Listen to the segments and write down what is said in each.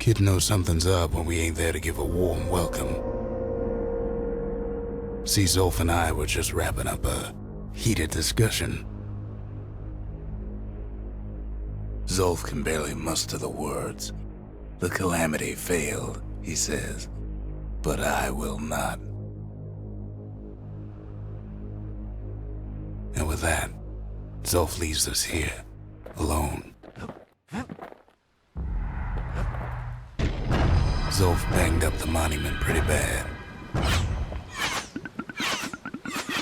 Kid knows something's up when we ain't there to give a warm welcome. See, Zolf and I were just wrapping up a heated discussion. Zolf can barely muster the words. The calamity failed, he says, but I will not. And with that, Zolf leaves us here, alone. Zolf banged up the monument pretty bad.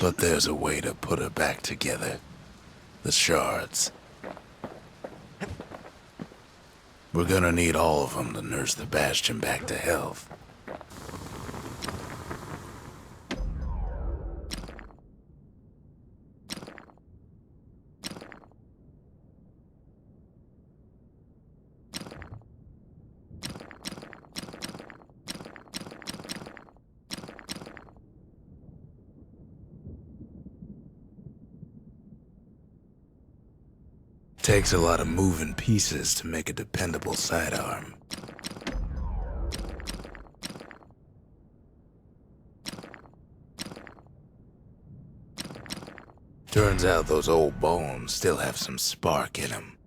But there's a way to put her back together. The shards. We're gonna need all of them to nurse the Bastion back to health. Takes a lot of moving pieces to make a dependable sidearm. Turns out those old bones still have some spark in them.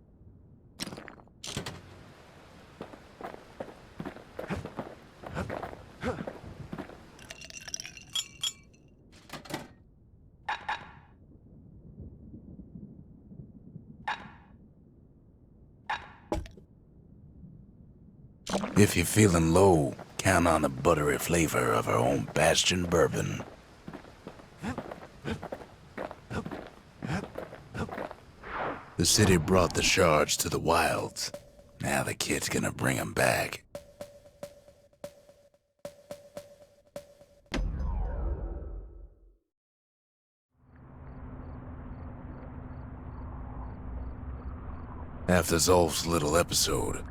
If you're feeling low, count on the buttery flavor of our own Bastion bourbon. The city brought the shards to the wilds. Now the kid's gonna bring them back. After Zolf's little episode,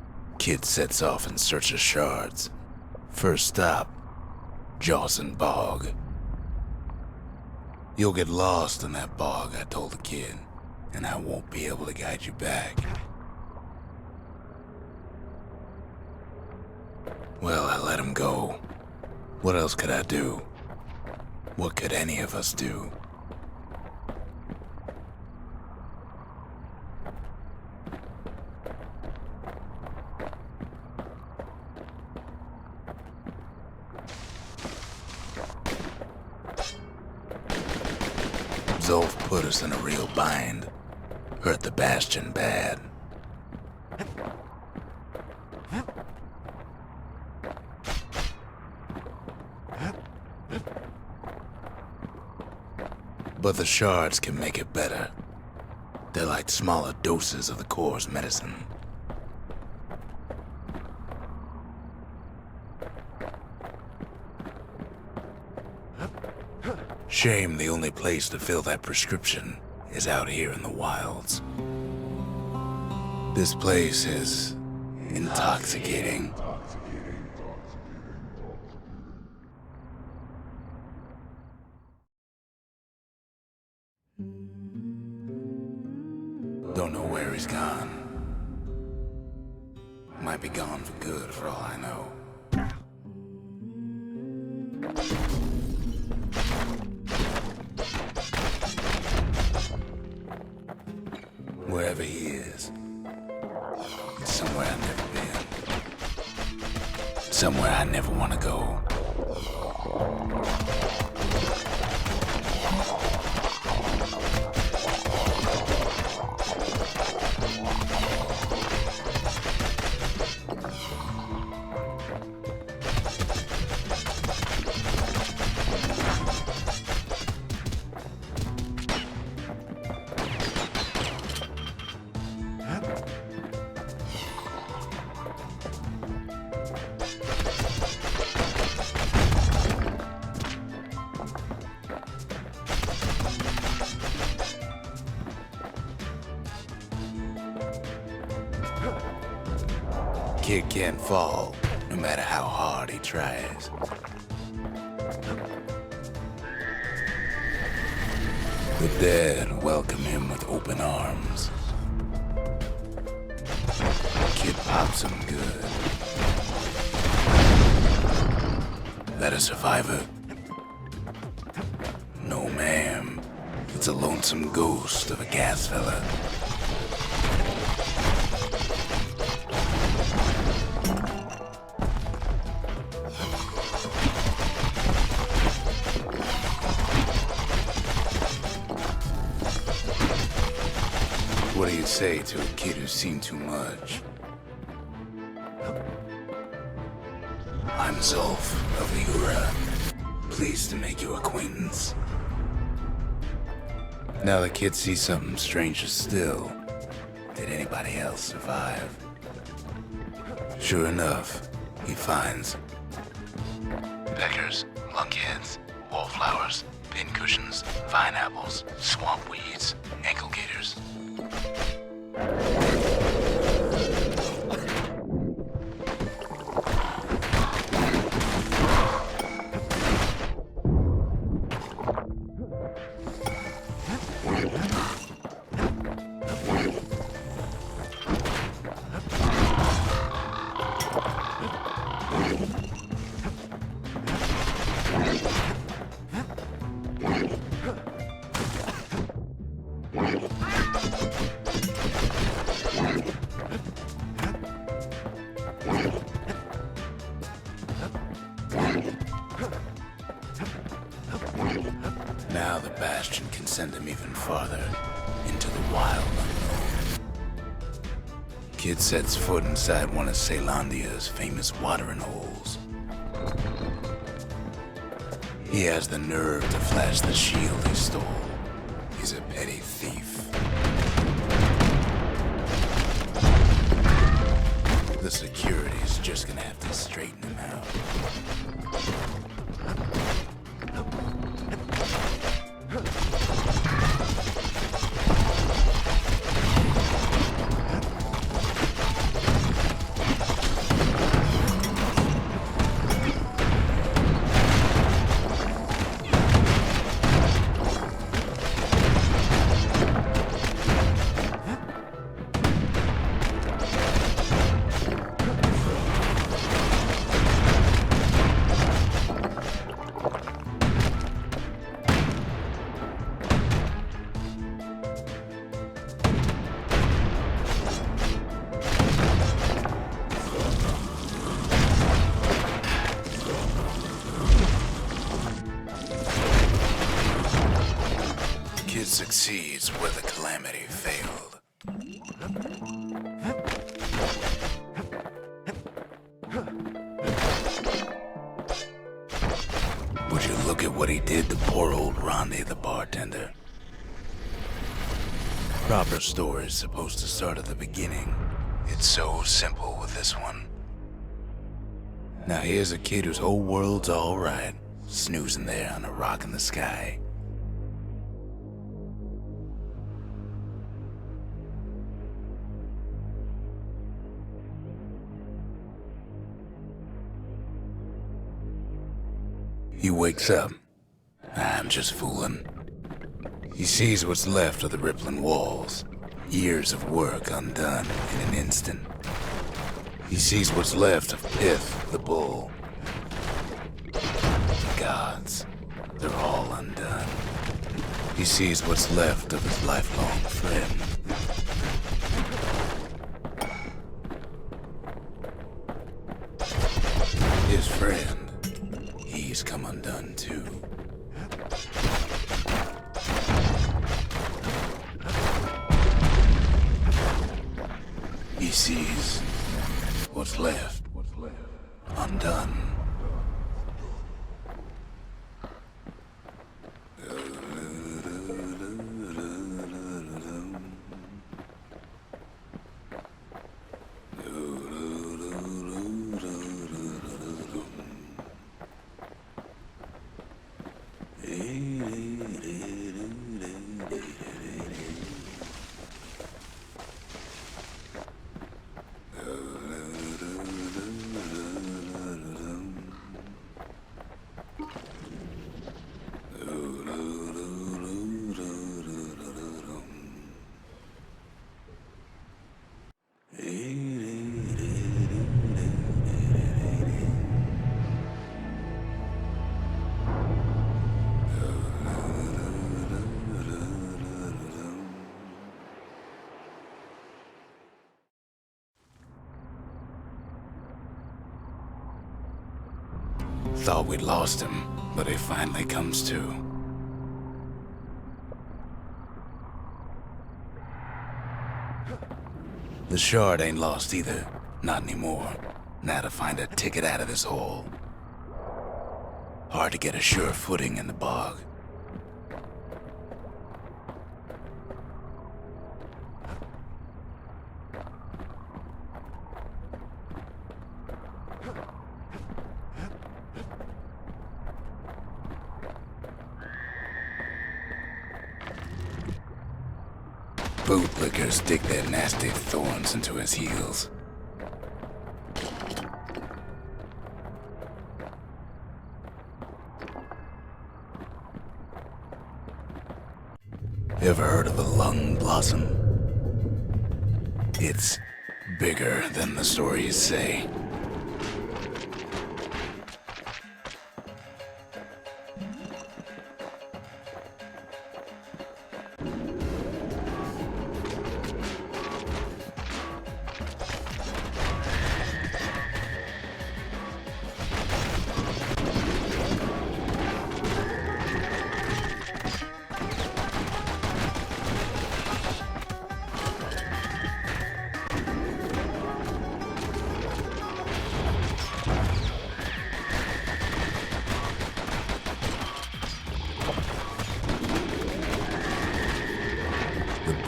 Kid sets off in search of shards. First stop, Jawson Bog. You'll get lost in that bog, I told the kid, and I won't be able to guide you back. Well, I let him go. What else could I do? What could any of us do? Zolf put us in a real bind. Hurt the Bastion bad. But the shards can make it better. They're like smaller doses of the core's medicine. Shame the only place to fill that prescription is out here in the wilds. This place is intoxicating. Don't know where he's gone. Might be gone for good for all I know. Wherever he is, it's somewhere I've never been. Somewhere I never want to go. Kid can't fall, no matter how hard he tries. The dead welcome him with open arms. Kid pops him good. that a survivor? No, ma'am. It's a lonesome ghost of a gas fella. What do you say to a kid who's seen too much? I'm Zolf of the Ura. Pleased to make your acquaintance. Now the kid sees something stranger still. Did anybody else survive? Sure enough, he finds peckers, lunkheads, wallflowers, pincushions, vine apples, swamp weeds, ankle gators. Now the Bastion can send him even farther into the wild unknown. Kid sets foot inside one of Celandia's famous watering holes. He has the nerve to flash the shield he stole. He's a petty thief. The security's just gonna have to straighten him out. Kid succeeds where the calamity failed. Would you look at what he did to poor old Ronde the bartender? Proper story's supposed to start at the beginning. It's so simple with this one. Now here's a kid whose whole world's alright, snoozing there on a rock in the sky. He wakes up. I'm just fooling. He sees what's left of the rippling walls. Years of work undone in an instant. He sees what's left of Pith, the bull. The gods, they're all undone. He sees what's left of his lifelong friend. His friend. He's come undone too. He sees what's left undone. Thought we'd lost him, but he finally comes to. The shard ain't lost either. Not anymore. Now to find a ticket out of this hole. Hard to get a sure footing in the bog. Bootlickers dig their nasty thorns into his heels. Ever heard of a lung blossom? It's bigger than the stories say.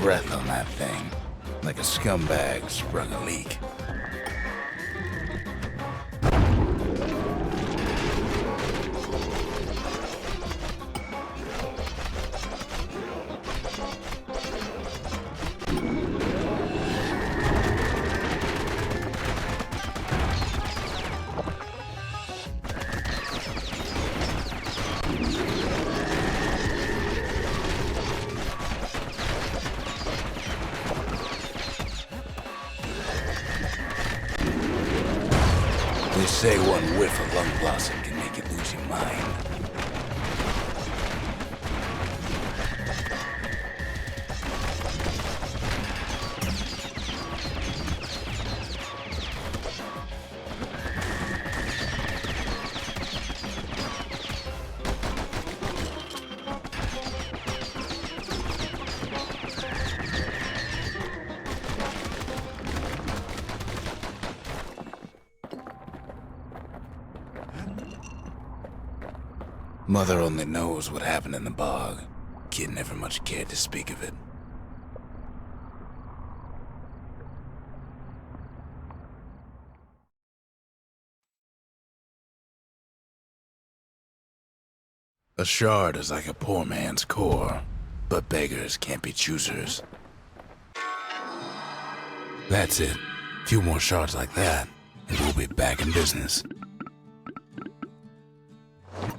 Breath on that thing, like a scumbag sprung a leak. They say one whiff of lung blossom can make you lose your mind. Mother only knows what happened in the bog. Kid never much cared to speak of it. A shard is like a poor man's core, but beggars can't be choosers. That's it. A few more shards like that, and we'll be back in business.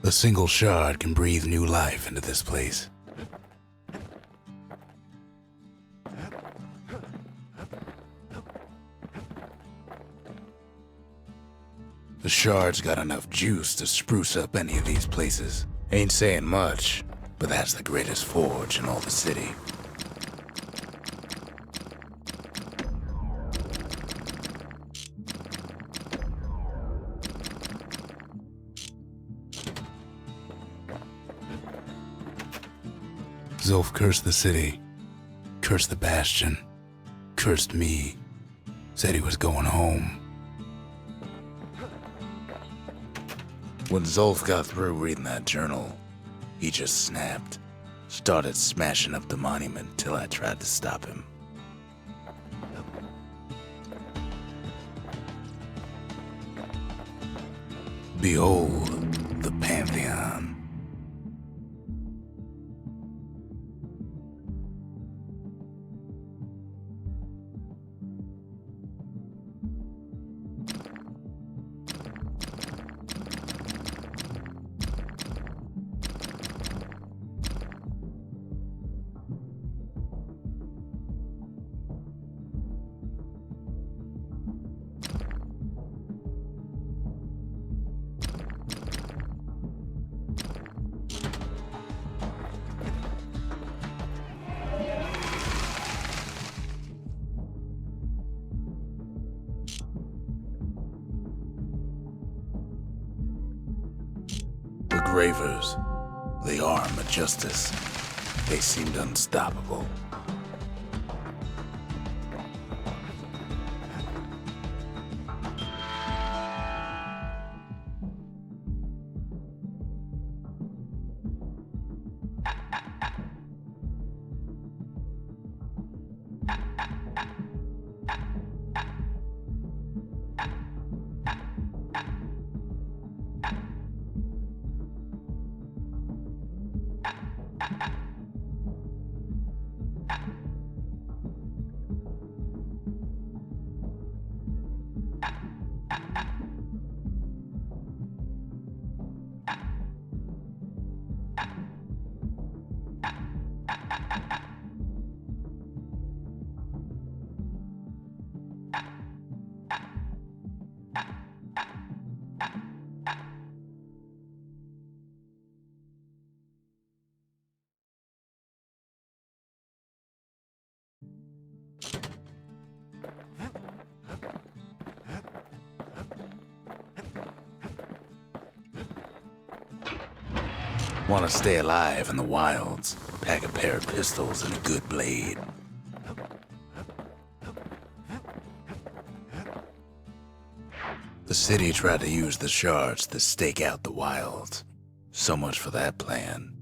A single shard can breathe new life into this place. The shard's got enough juice to spruce up any of these places. Ain't saying much, but that's the greatest forge in all the city. Zulf cursed the city, cursed the Bastion, cursed me, said he was going home. When Zulf got through reading that journal, he just snapped, started smashing up the monument till I tried to stop him. Behold the Pantheon. Bravers, the arm of justice. They seemed unstoppable. Want to stay alive in the wilds? Pack a pair of pistols and a good blade. The city tried to use the shards to stake out the wilds. So much for that plan.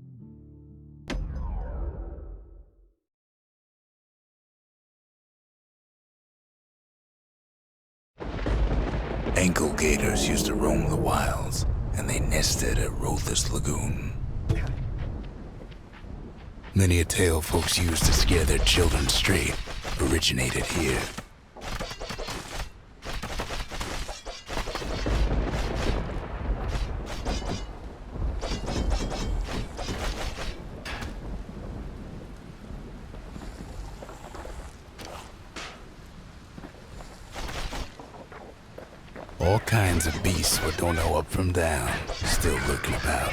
Ankle gators used to roam the wilds, and they nested at Rothus Lagoon. Many a tale folks used to scare their children straight originated here. All kinds of beasts what don't know up from down, still lurking about.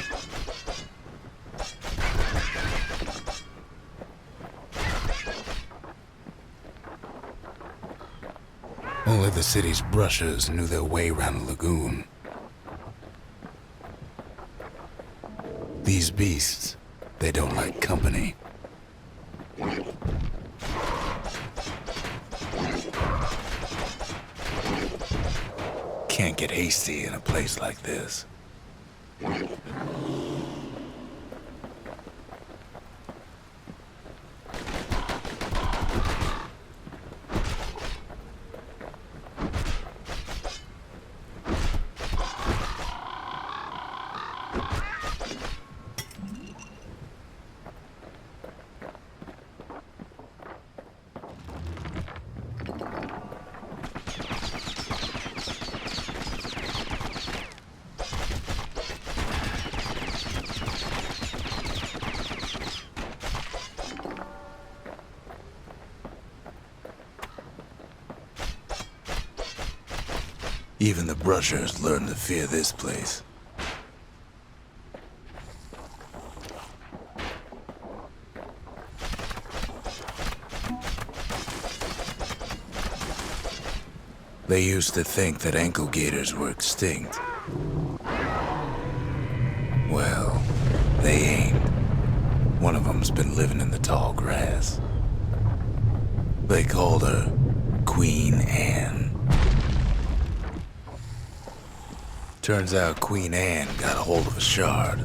Only the city's brushers knew their way around the lagoon. These beasts, they don't like company. Can't get hasty in a place like this. Even the brushers learned to fear this place. They used to think that ankle gators were extinct. Well, they ain't. One of them's been living in the tall grass. They called her Queen Anne. Turns out Queen Anne got a hold of a shard.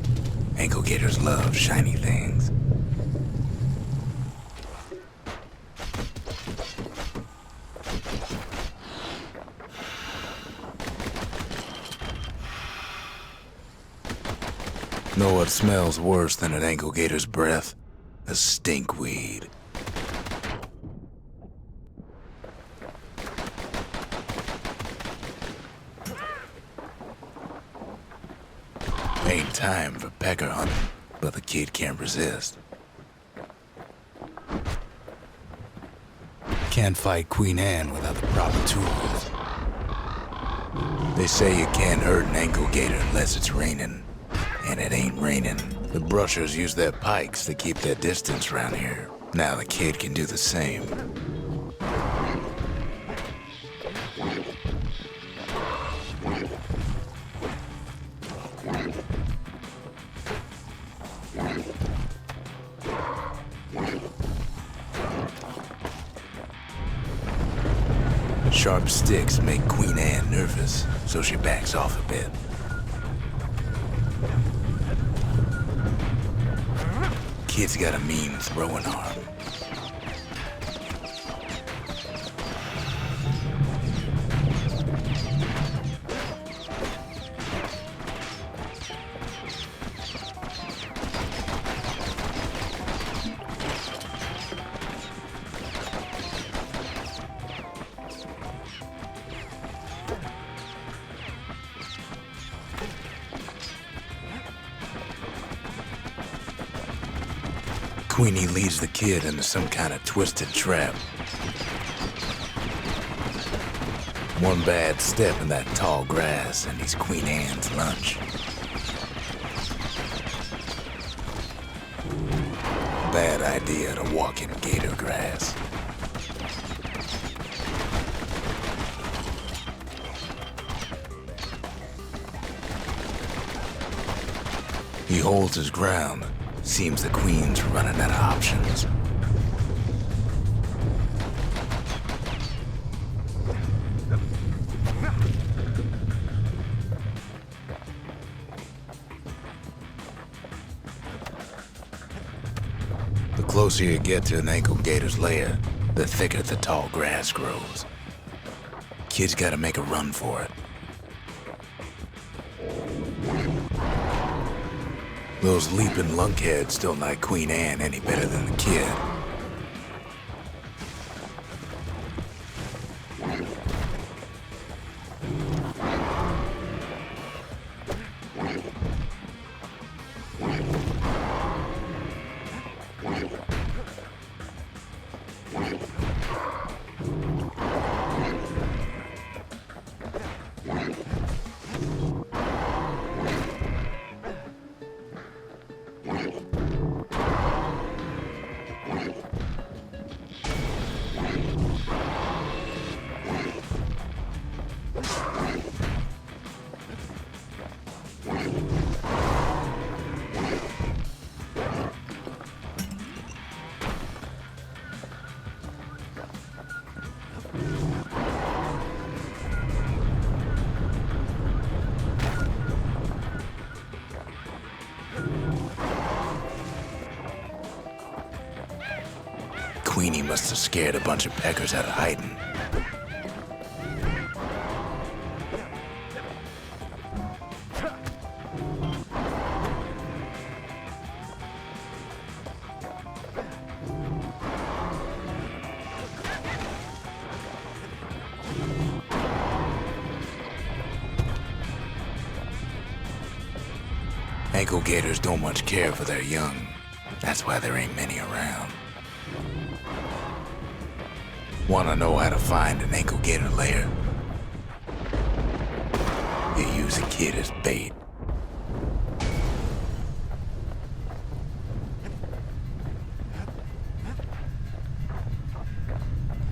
Ankle gators love shiny things. Know what smells worse than an ankle gator's breath? A stinkweed. Ain't time for pecker hunting, but the kid can't resist. Can't fight Queen Anne without the proper tools. They say you can't hurt an ankle gator unless it's raining. And it ain't raining. The brushers use their pikes to keep their distance around here. Now the kid can do the same. Sharp sticks make Queen Anne nervous, so she backs off a bit. Kid's got a mean throwing arm. Queenie leads the kid into some kind of twisted trap. One bad step in that tall grass and he's Queen Anne's lunch. Bad idea to walk in gator grass. He holds his ground. Seems the Queen's running out of options. The closer you get to an ankle gator's lair, the thicker the tall grass grows. Kid's gotta make a run for it. Those leaping lunkheads don't like Queen Anne any better than the kid. Queenie must have scared a bunch of peckers out of hiding. Ankle gators don't much care for their young. That's why there ain't many around. Wanna know how to find an ankle gator lair? You use a kid as bait.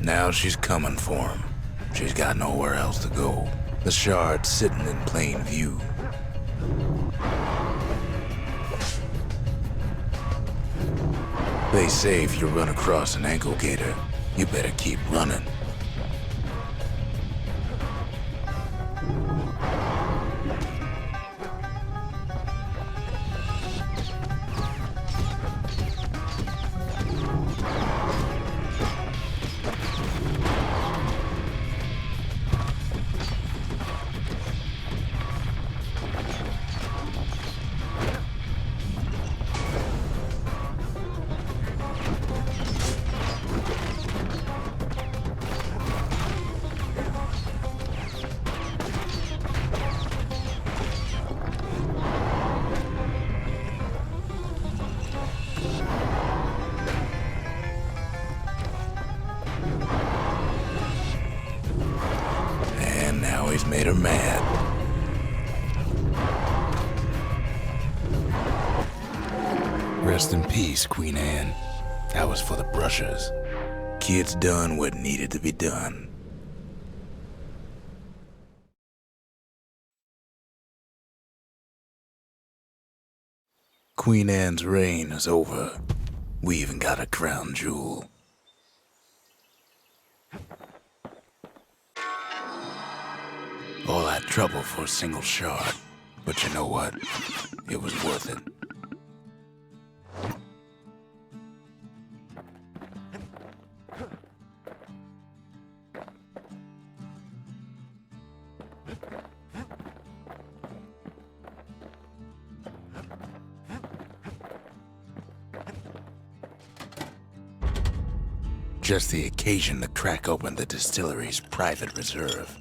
Now she's coming for him. She's got nowhere else to go. The shard's sitting in plain view. They say if you run across an ankle gator, you better keep running. Now he's made her mad. Rest in peace, Queen Anne. That was for the brushers. Kid's done what needed to be done. Queen Anne's reign is over. We even got a crown jewel. trouble for a single shard. But you know what? It was worth it. Just the occasion to crack open the distillery's private reserve.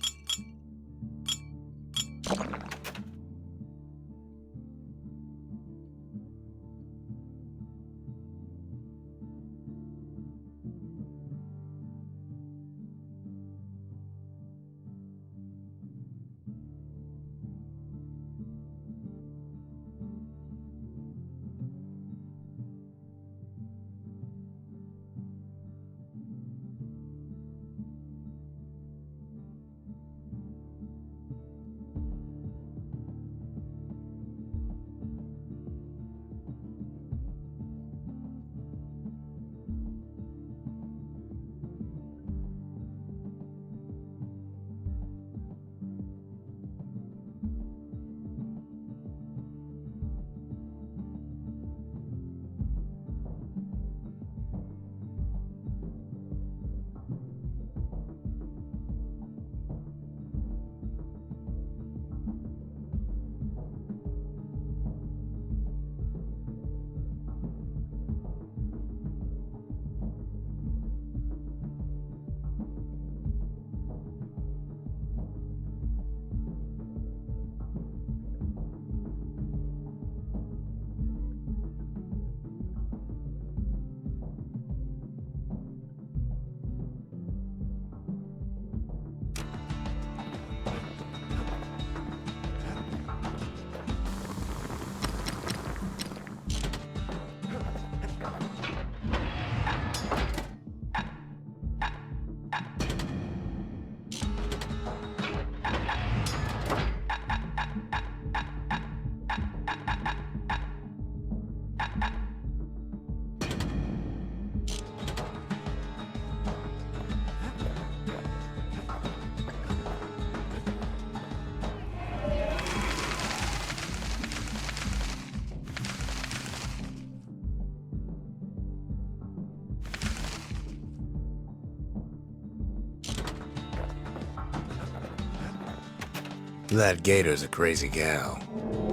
That Gator's a crazy gal,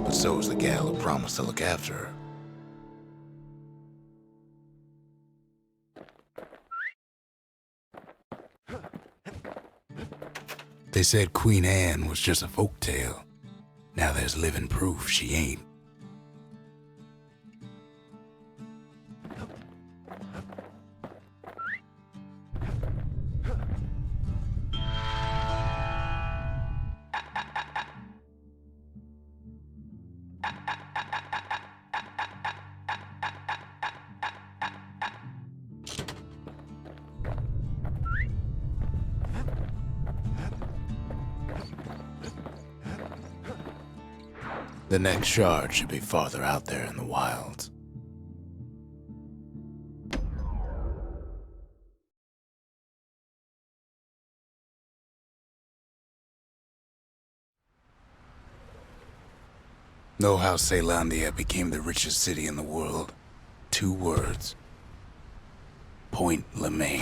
but so is the gal who promised to look after her. They said Queen Anne was just a folktale. Now there's living proof she ain't. The next shard should be farther out there in the wilds. Know how Caelondia became the richest city in the world? 2 words. Point Lemaine.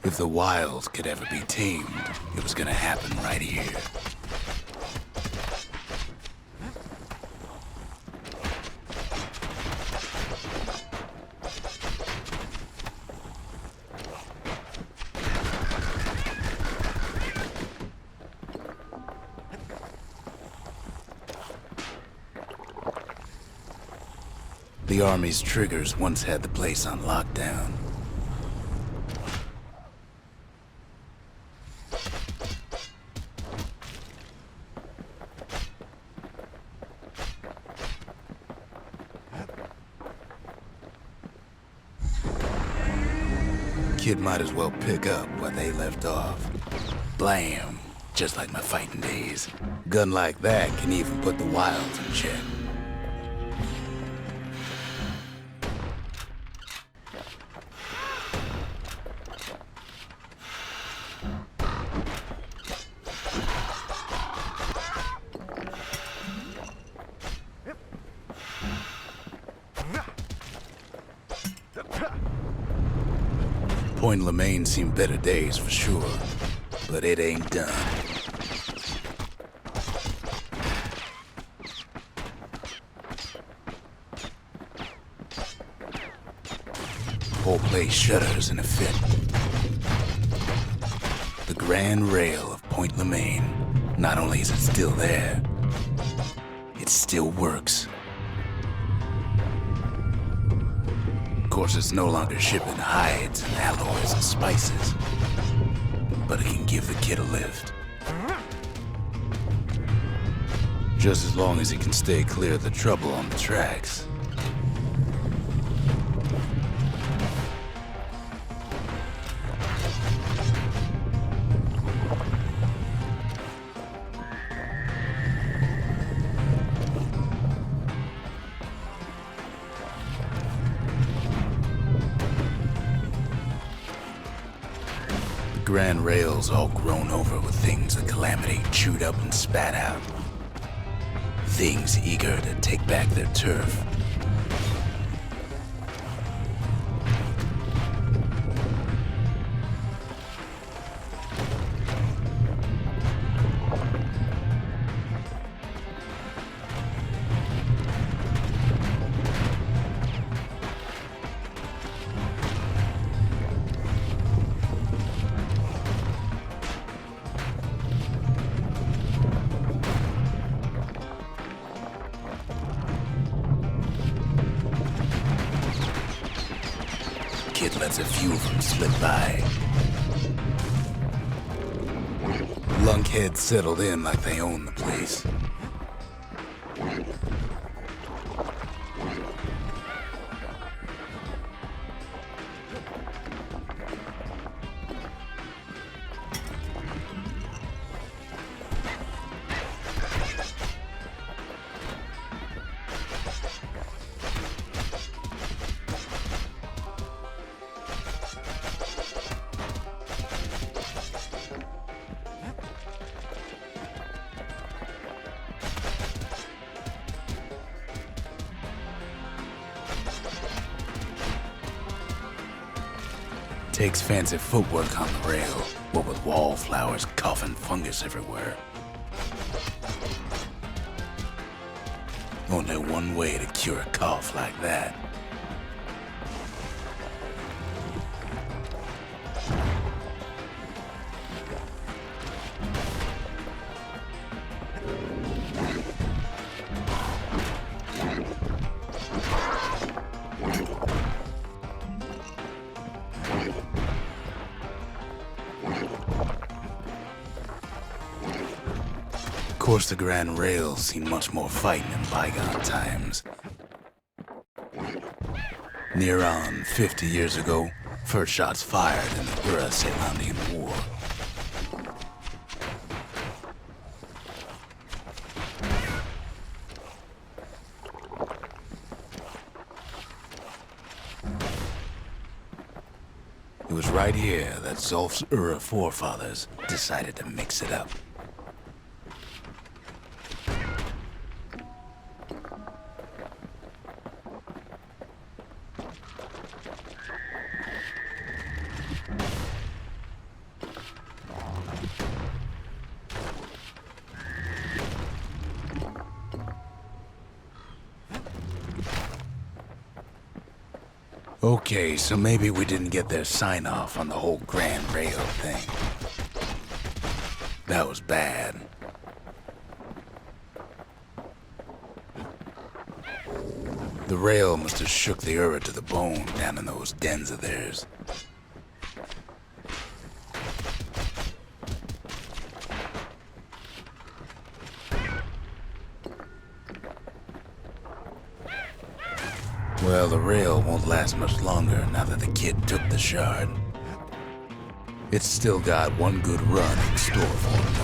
If the wild could ever be tamed, it was gonna happen right here. The army's triggers once had the place on lockdown. Kid might as well pick up where they left off. Blam! Just like my fighting days. Gun like that can even put the wilds in check. Point Lemaine seen better days for sure, but it ain't done. Whole place shudders in a fit. The grand rail of Point Lemaine, not only is it still there, it still works. Of course, it's no longer shipping hides and alloys and spices, but it can give the kid a lift. Just as long as he can stay clear of the trouble on the tracks. Grand rails all grown over with things the Calamity chewed up and spat out. Things eager to take back their turf. Kid lets a few of them slip by. Lunkheads settled in like they own the place. Takes fancy footwork on the rail, what with wallflowers coughing fungus everywhere. Only one way to cure a cough like that. Of course, the Grand Rail's seen much more fighting in bygone times. Near on 50 years ago, first shots fired in the Ura-Ceylonian War. It was right here that Zulf's Ura forefathers decided to mix it up. Okay, so maybe we didn't get their sign-off on the whole Grand Rail thing. That was bad. The rail must have shook the Ura to the bone down in those dens of theirs. Well, the rail won't last much longer now that the kid took the shard. It's still got one good run in store for him,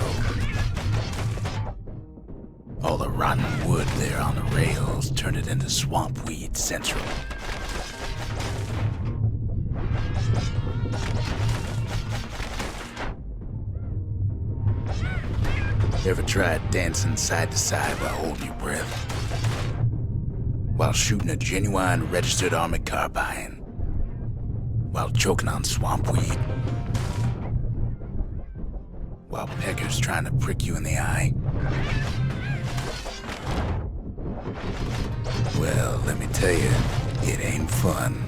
though. All the rotten wood there on the rails turned it into swamp weed central. Ever tried dancing side to side while holding your breath? While shooting a genuine registered army carbine? while choking on swamp weed, while peckers trying to prick you in the eye? Well, let me tell you, it ain't fun.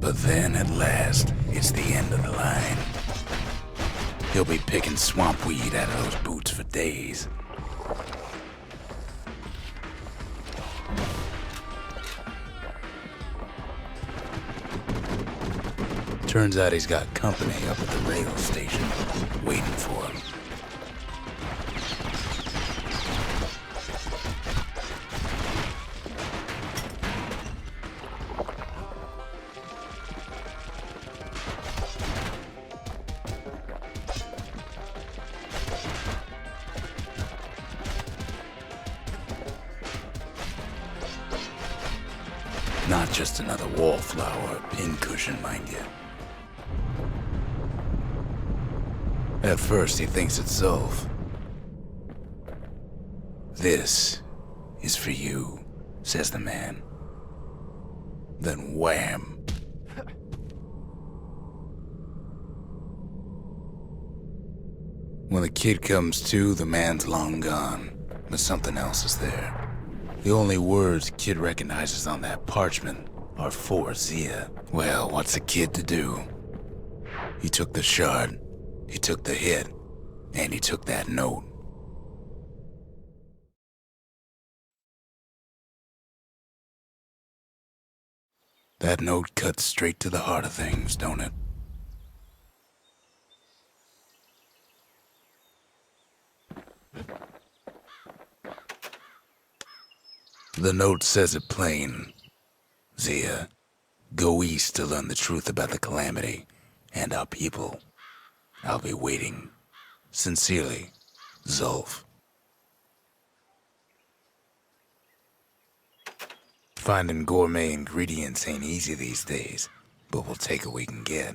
But then, at last, it's the end of the line. He'll be picking swamp weed out of those boots for days. Turns out he's got company up at the rail station, waiting for him. Not just another wallflower or pincushion, mind you. At first, he thinks it's Zulf. "This is for you," says the man. Then wham! When the kid comes to, the man's long gone, but something else is there. The only words kid recognizes on that parchment are for Zia. Well, what's a kid to do? He took the shard, he took the hit, and he took that note. That note cuts straight to the heart of things, don't it? The note says it plain. Zia, go east to learn the truth about the calamity and our people. I'll be waiting. Sincerely, Zulf. Finding gourmet ingredients ain't easy these days, but we'll take what we can get.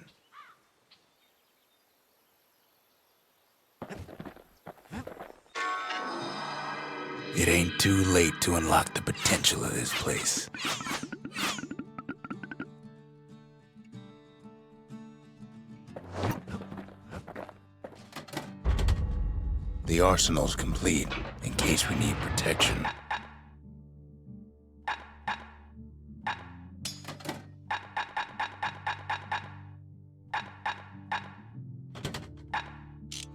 It ain't too late to unlock the potential of this place. The arsenal's complete, in case we need protection.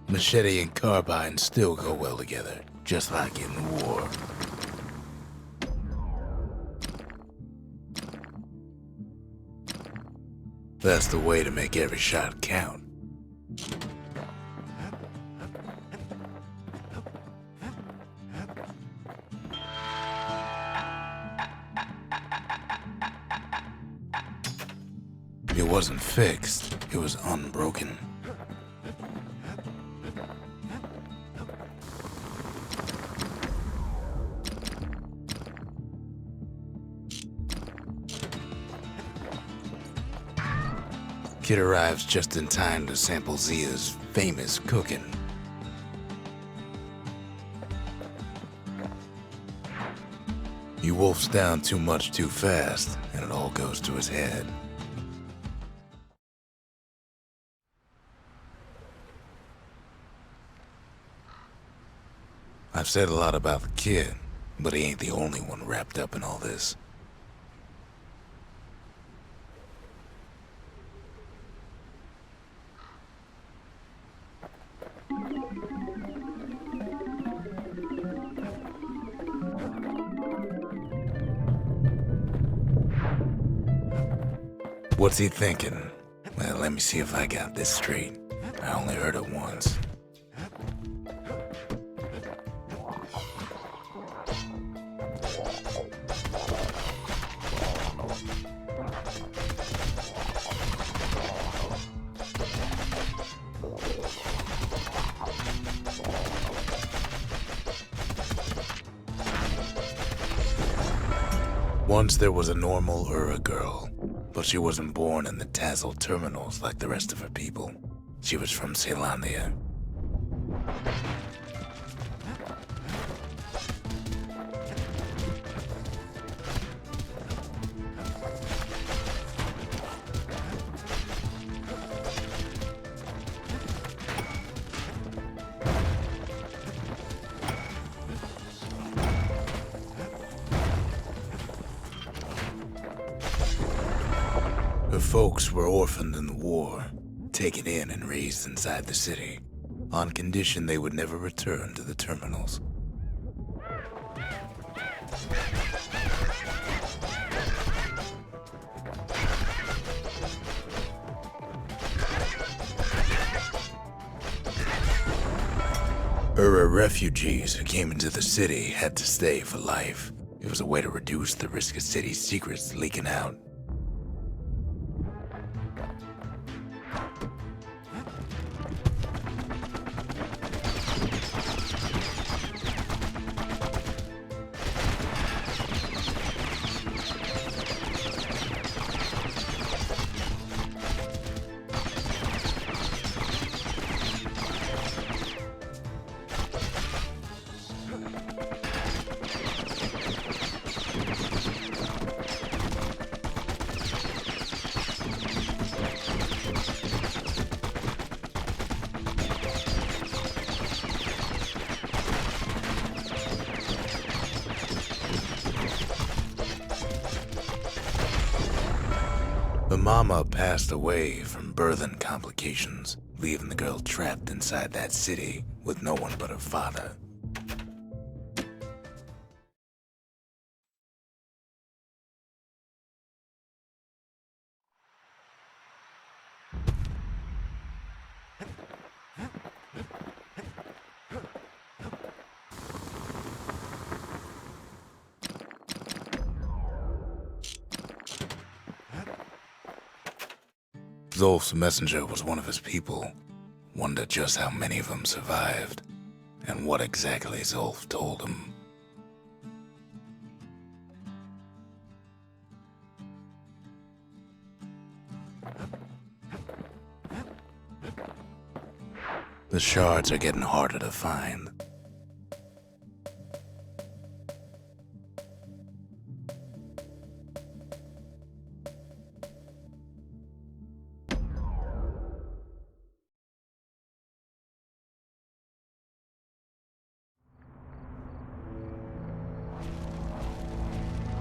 Machete and carbine still go well together, just like in war. That's the way to make every shot count. It wasn't fixed, it was unbroken. Kid arrives just in time to sample Zia's famous cooking. He wolfs down too much too fast, and it all goes to his head. I've said a lot about the kid, but he ain't the only one wrapped up in all this. What's he thinking? Well, let me see if I got this straight. I only heard it once. Once there was a normal Ura girl, but she wasn't born in the Tassel terminals like the rest of her people. She was from Celandia. Her folks were orphaned in the war, taken in and raised inside the city, on condition they would never return to the terminals. Ura refugees who came into the city had to stay for life. It was a way to reduce the risk of city secrets leaking out. The mama passed away from birthing complications, leaving the girl trapped inside that city with no one but her father. Zolf's messenger was one of his people. Wondered just how many of them survived, and what exactly Zolf told him. The shards are getting harder to find.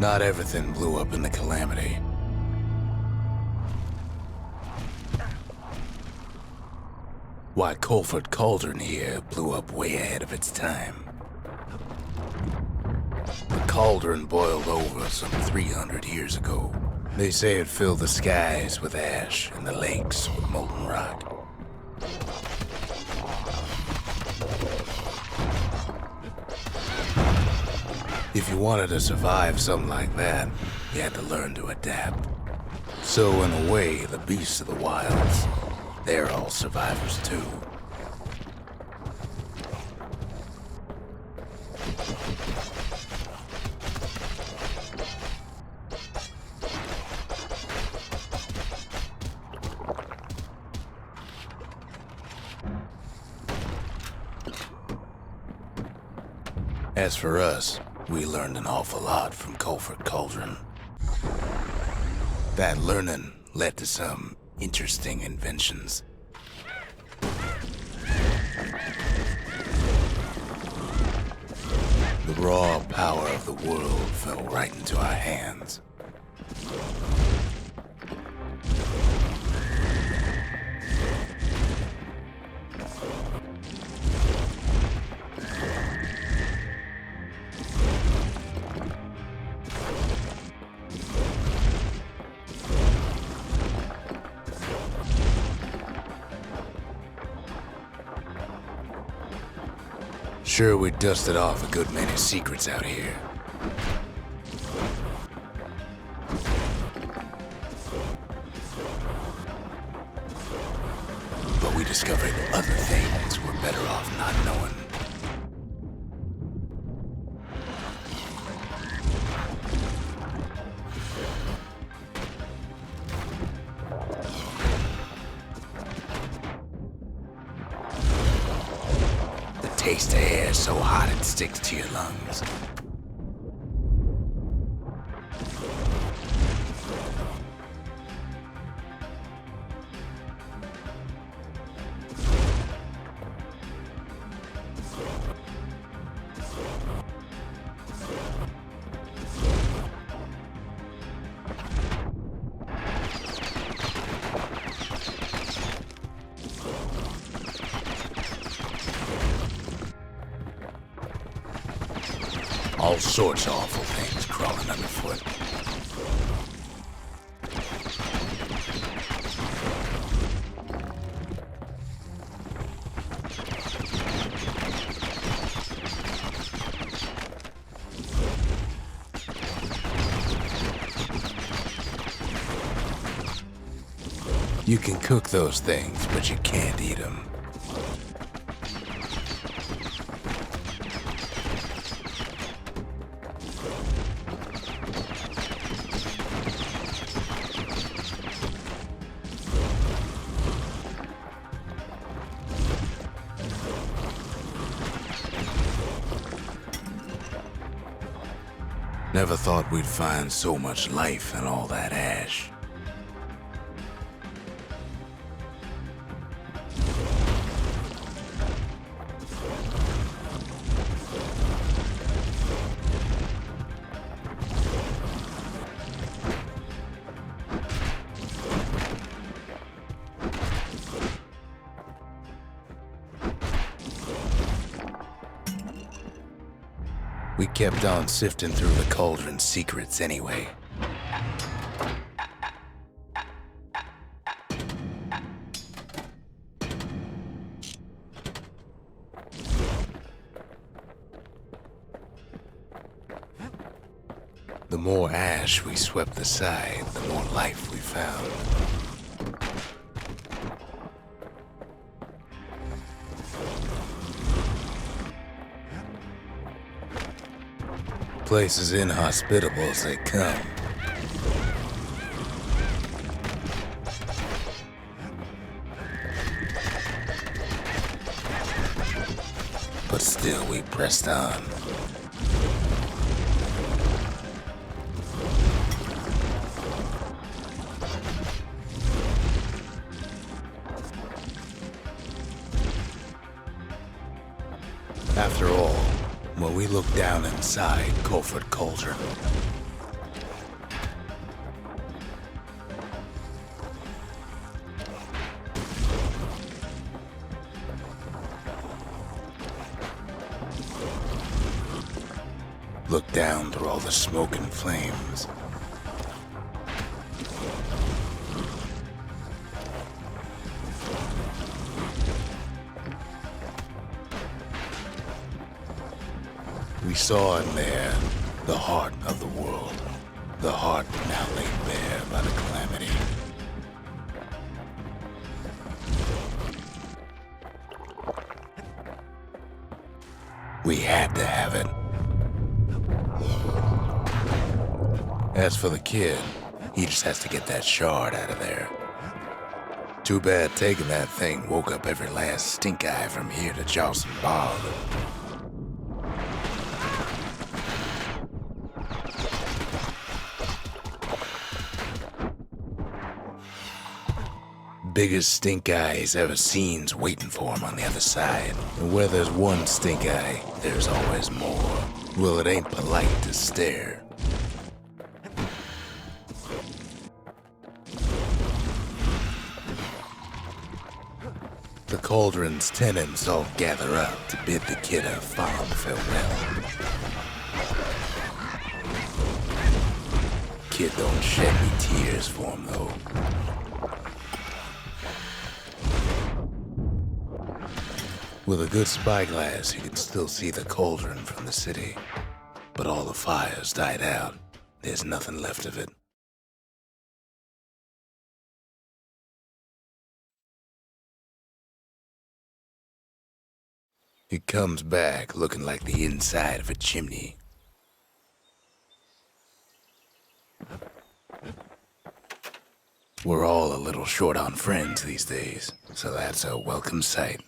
Not everything blew up in the Calamity. Why, Colford Cauldron here blew up way ahead of its time. The cauldron boiled over some 300 years ago. They say it filled the skies with ash and the lakes with molten rock. If you wanted to survive something like that, you had to learn to adapt. So in a way, the beasts of the wilds, they're all survivors too. As for us, we learned an awful lot from Colford Cauldron. That learning led to some interesting inventions. The raw power of the world fell right into our hands. Sure, we dusted off a good many secrets out here. But we discovered other things we're better off not knowing. taste of air so hot it sticks to your lungs. All sorts of awful things crawling underfoot. You can cook those things, but you can't eat them. Never thought we'd find so much life in all that ash. We kept on sifting through the cauldron's secrets anyway. The more ash we swept aside, the more life we found. Place as inhospitable as they come. But still we pressed on. After all, when we looked down inside Colford Cauldron, looked down through all the smoke and flames, we saw in there the heart of the world, the heart now laid bare by the calamity. We had to have it. As for the kid, he just has to get that shard out of there. Too bad taking that thing woke up every last stink eye from here to Charleston Bog. Biggest stink eye he's ever seen's waiting for him on the other side. And where there's one stink eye, there's always more. Well, it ain't polite to stare. The cauldron's tenants all gather up to bid the kid a fond farewell. Kid don't shed any tears for him, though. With a good spyglass, you can still see the cauldron from the city. But all the fires died out. There's nothing left of it. It comes back looking like the inside of a chimney. We're all a little short on friends these days, so that's a welcome sight.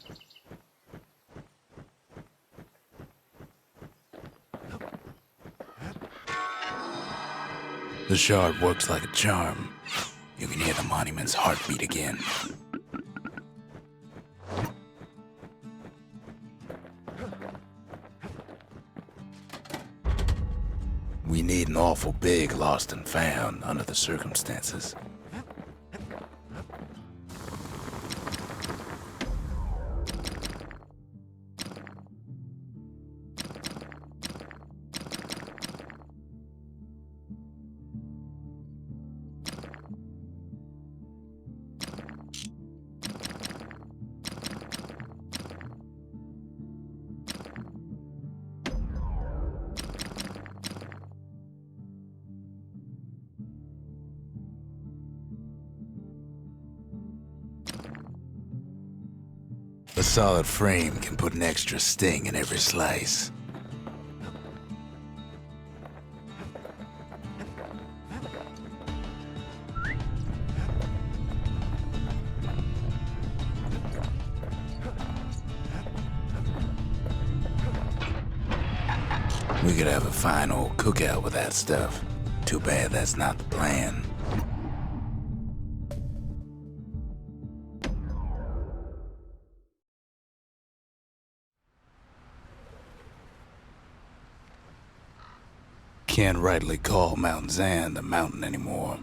The shard works like a charm. You can hear the monument's heartbeat again. We need an awful big lost and found under the circumstances. A solid frame can put an extra sting in every slice. We could have a fine old cookout with that stuff. Too bad that's not the plan. Can't rightly call Mount Zan a mountain anymore.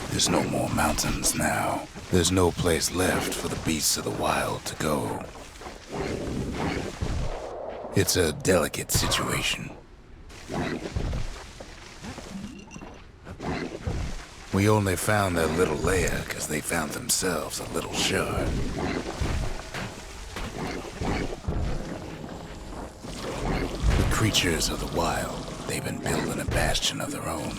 There's no more mountains now. There's no place left for the beasts of the wild to go. It's a delicate situation. We only found their little lair because they found themselves a little shard. Creatures of the wild, they've been building a bastion of their own.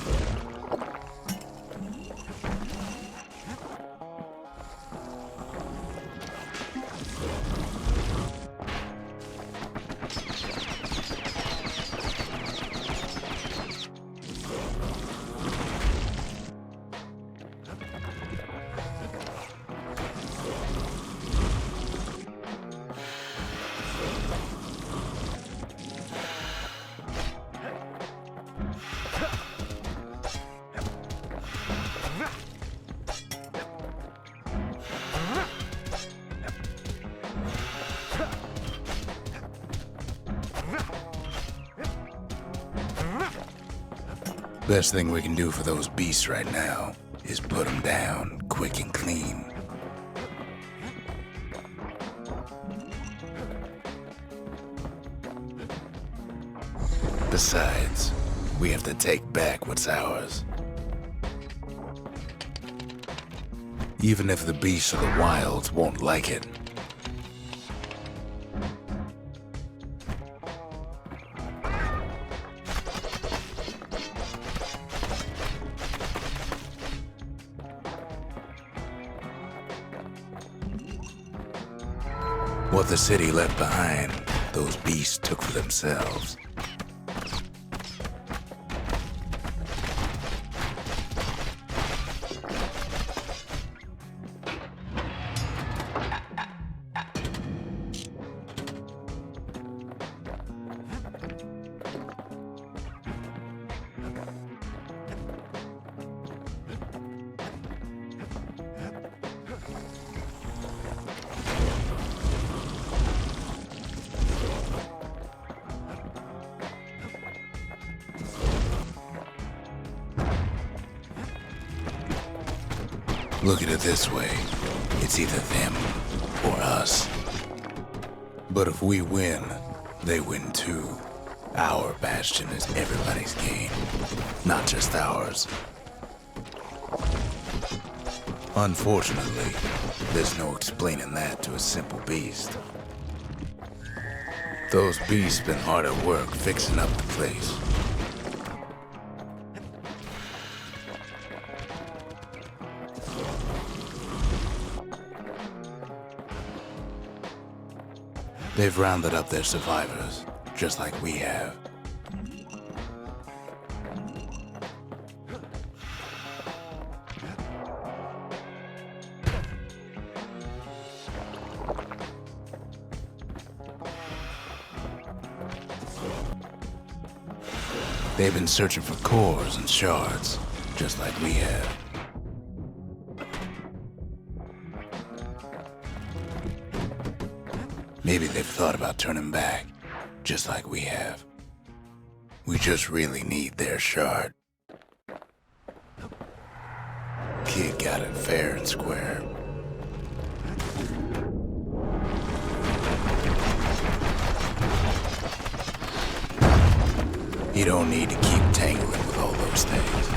Best thing we can do for those beasts right now is put them down quick and clean. Besides, we have to take back what's ours. Even if the beasts of the wilds won't like it. What the city left behind, those beasts took for themselves. Look at it this way, it's either them or us. But if we win, they win too. Our bastion is everybody's game, not just ours. Unfortunately, there's no explaining that to a simple beast. Those beasts been hard at work fixing up the place. They've rounded up their survivors, just like we have. They've been searching for cores and shards, just like we have. Maybe they've thought about turning back, just like we have. We just really need their shard. Kid got it fair and square. You don't need to keep tangling with all those things.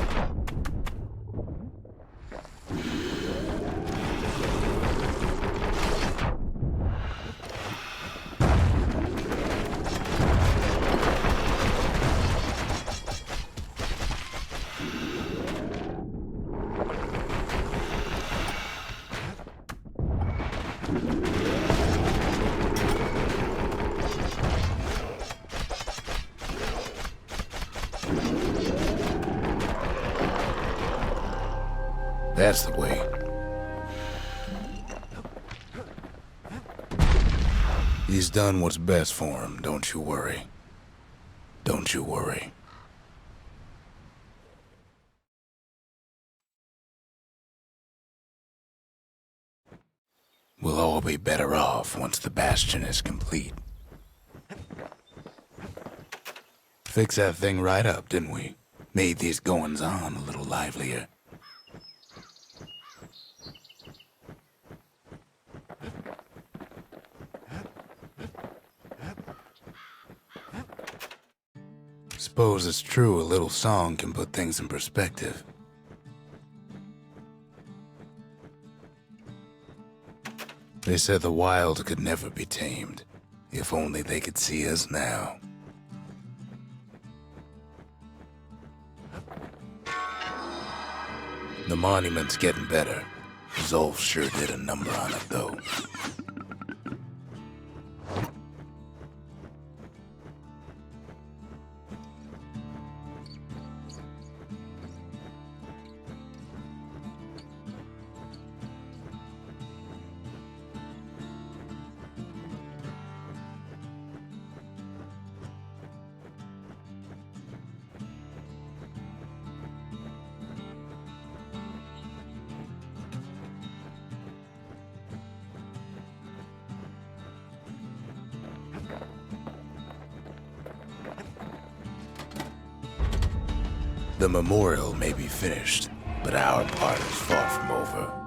That's the way. He's done what's best for him, don't you worry. Don't you worry. We'll all be better off once the Bastion is complete. Fixed that thing right up, didn't we? Made these goings-on a little livelier. Suppose it's true a little song can put things in perspective. They said the wild could never be tamed, if only they could see us now. The monument's getting better. Zolf sure did a number on it, though. The memorial may be finished, but our part is far from over.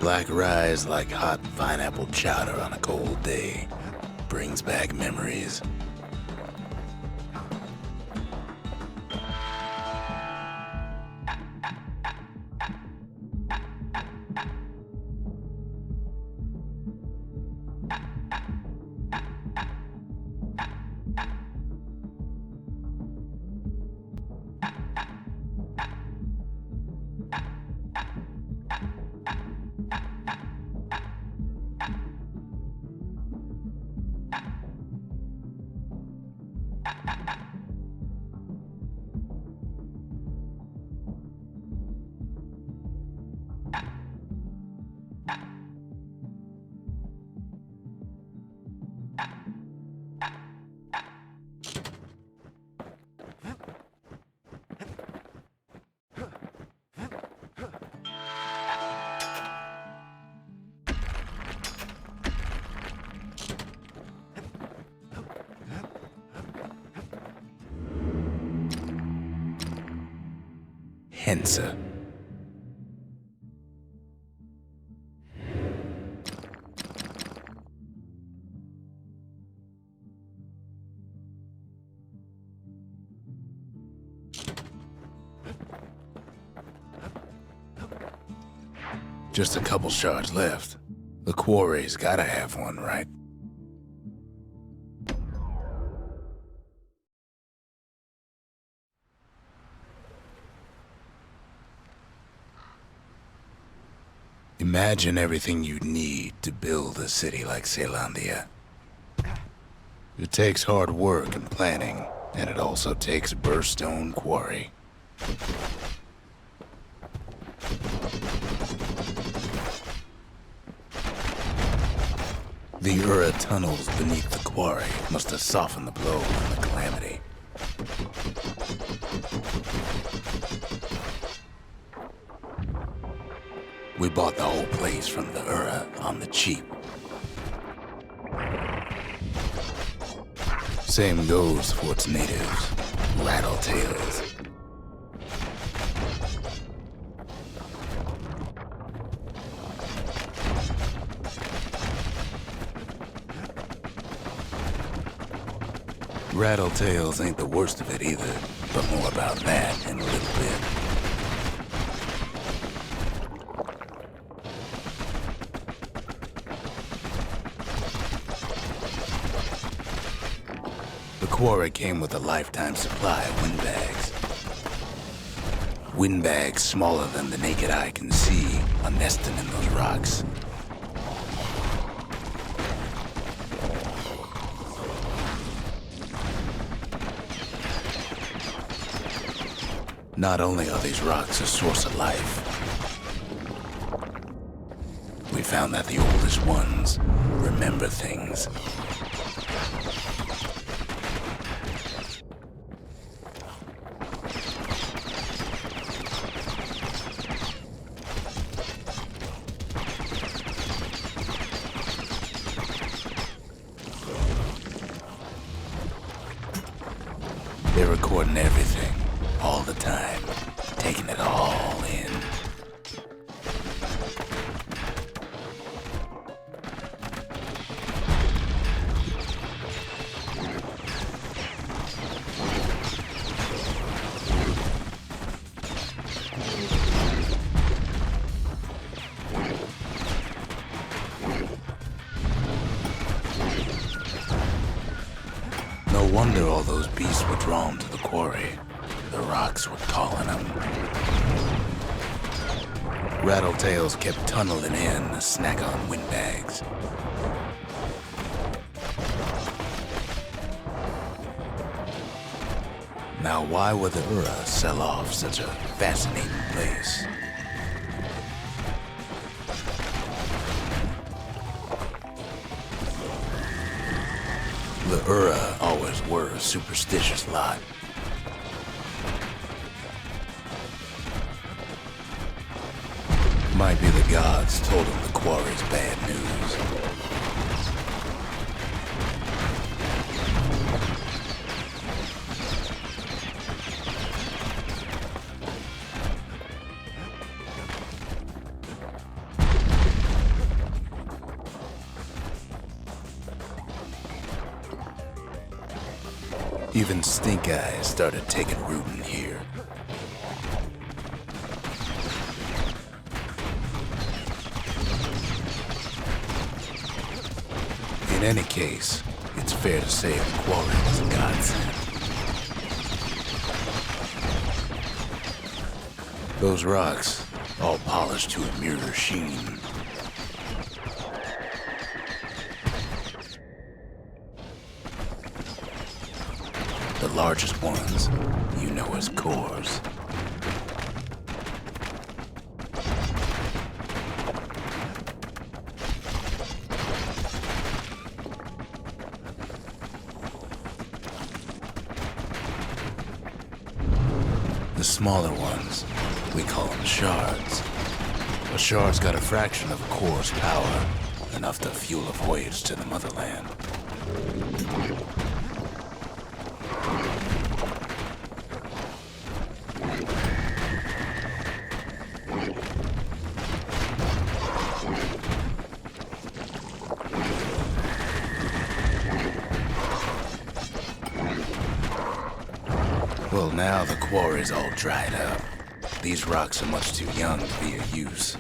Black rye's like hot pineapple chowder on a cold day. Brings back memories. Hensa. Just a couple shards left. The quarry's gotta have one, right? Imagine everything you'd need to build a city like Zealandia. It takes hard work and planning, and it also takes a burstone quarry. The Ura tunnels beneath the quarry must have softened the blow from the calamity. We bought the whole place from the Ura on the cheap. Same goes for its natives, rattletails. Rattletails ain't the worst of it either, but more about that in a little bit. The quarry came with a lifetime supply of windbags. Windbags smaller than the naked eye can see are nesting in those rocks. Not only are these rocks a source of life, we found that the oldest ones remember things. They're recording everything, all the time, taking it all in. No wonder all those beasts were drawn to the quarry. The rocks were calling them. Rattletails kept tunneling in to snack on windbags. Now, why would the Ura sell off such a fascinating place? The Ura always were a superstitious lot. Might be the gods told him the quarry's bad news. Even stink eyes started taking root in here. In any case, it's fair to say the quarry was a godsend. Those rocks, all polished to a mirror sheen. The largest ones, you know as cores. The smaller ones, we call them shards. A shard's got a fraction of a core's power, enough to fuel a voyage to the motherland. Well, now the quarry's all dried up. These rocks are much too young to be of use.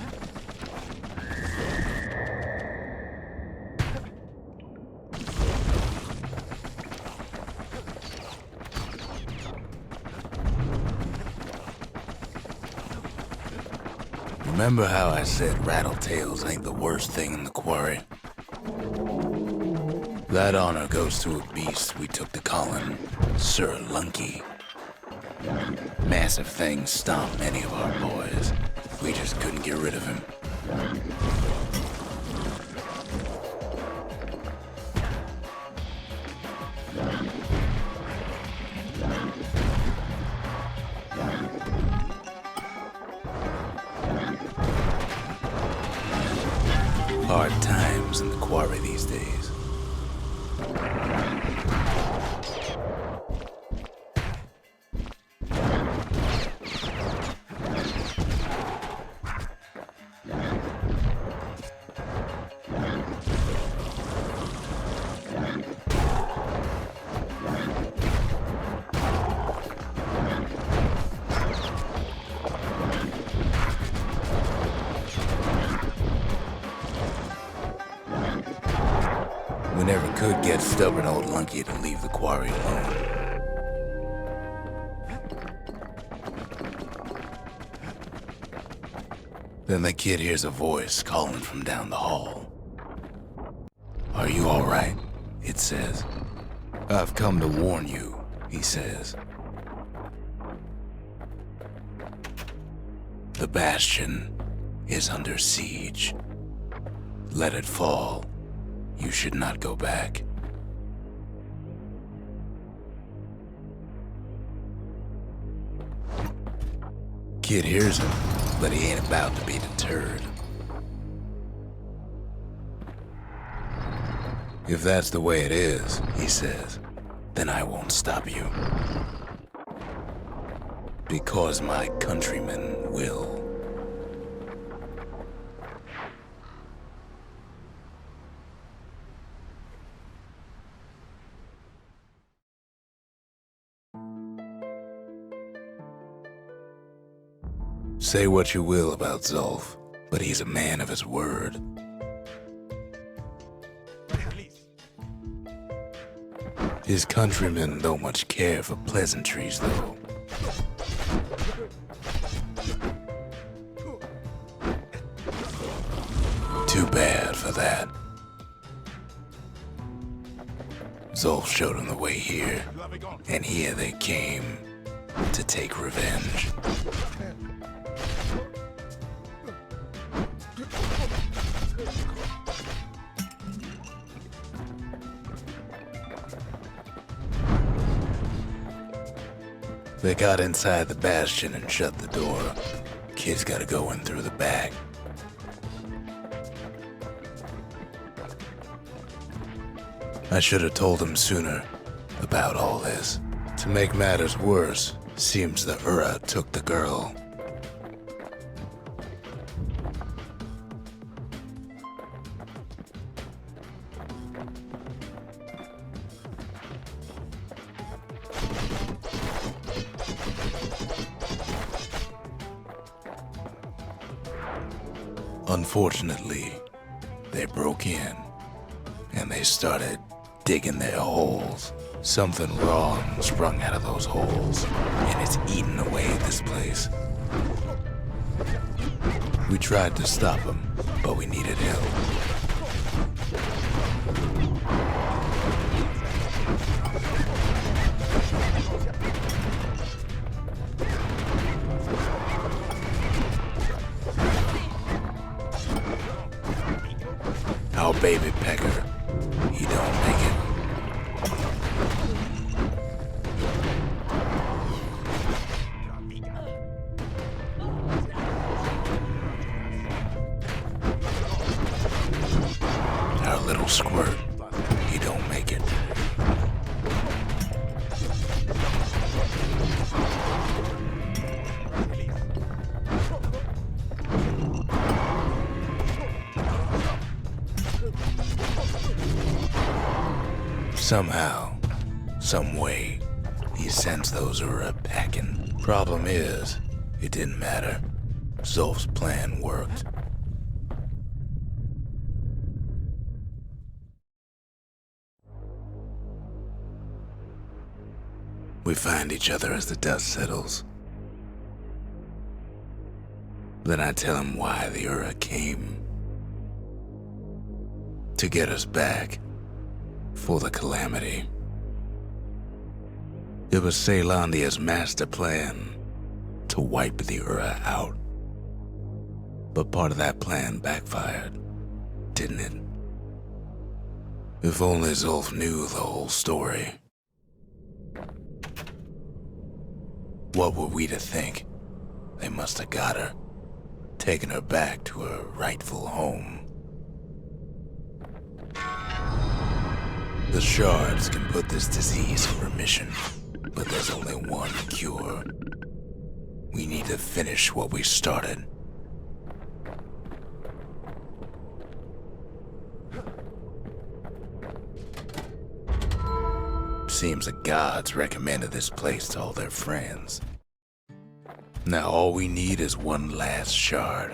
Remember how I said rattletails ain't the worst thing in the quarry? That honor goes to a beast we took to Colin, Sir Lunky. Massive things stomped many of our boys. We just couldn't get rid of him. Hard times in the quarry these days. We never could get stubborn old Lunky to leave the quarry alone. Then the kid hears a voice calling from down the hall. "Are you all right?" it says. "I've come to warn you," he says. "The Bastion is under siege. Let it fall. You should not go back." Kid hears him, but he ain't about to be deterred. "If that's the way it is," he says, "then I won't stop you. Because my countrymen will." Say what you will about Zulf, but he's a man of his word. His countrymen don't much care for pleasantries, though. Too bad for that. Zulf showed him the way here, and here they came to take revenge. They got inside the Bastion and shut the door. Kid's gotta go in through the back. I should have told him sooner about all this. To make matters worse, seems the Ura took the girl. Unfortunately, they broke in, and they started digging their holes. Something wrong sprung out of those holes, and it's eating away at this place. We tried to stop them, but we needed help. Our baby pecker, he don't make it. Our little squirt, he don't make it. Somehow, some way, he sends those Ura packing. Problem is, it didn't matter. Zulf's plan worked. We find each other as the dust settles. Then I tell him why the Ura came. To get us back. For the Calamity. It was Caelondia's master plan to wipe the Ura out. But part of that plan backfired, didn't it? If only Zulf knew the whole story. What were we to think? They must have got her, taken her back to her rightful home. The shards can put this disease in remission, but there's only one cure. We need to finish what we started. Seems the gods recommended this place to all their friends. Now all we need is one last shard.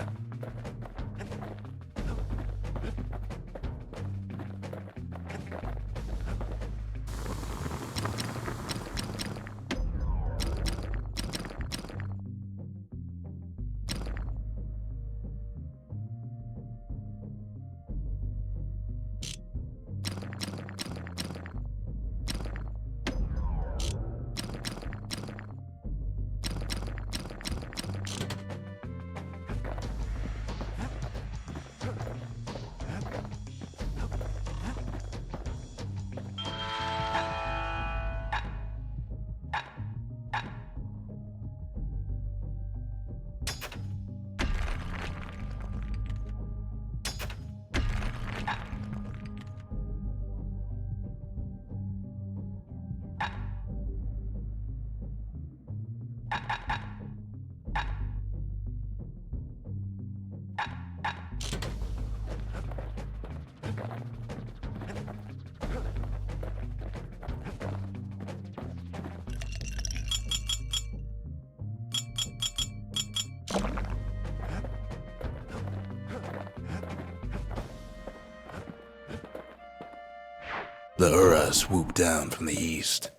The Ura swooped down from the east.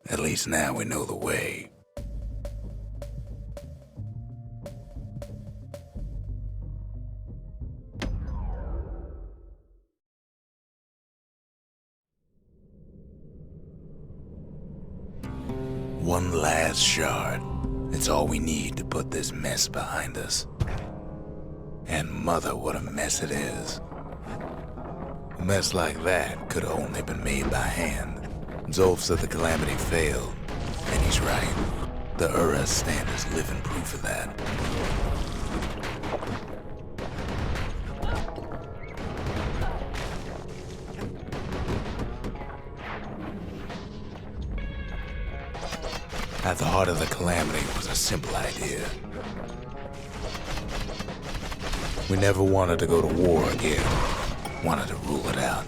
At least now we know the way. One last shard. It's all we need to put this mess behind us. And mother, what a mess it is. A mess like that could have only been made by hand. Zulf said the Calamity failed, and he's right. The Ura stand as living proof of that. At the heart of the Calamity was a simple idea. We never wanted to go to war again. Wanted to rule it out.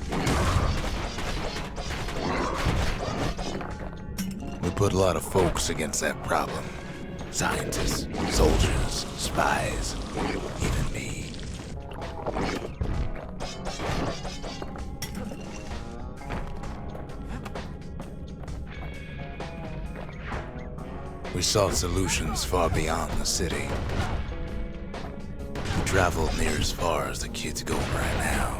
We put a lot of folks against that problem. Scientists, soldiers, spies, even me. We sought solutions far beyond the city. We traveled near as far as the kid's going right now.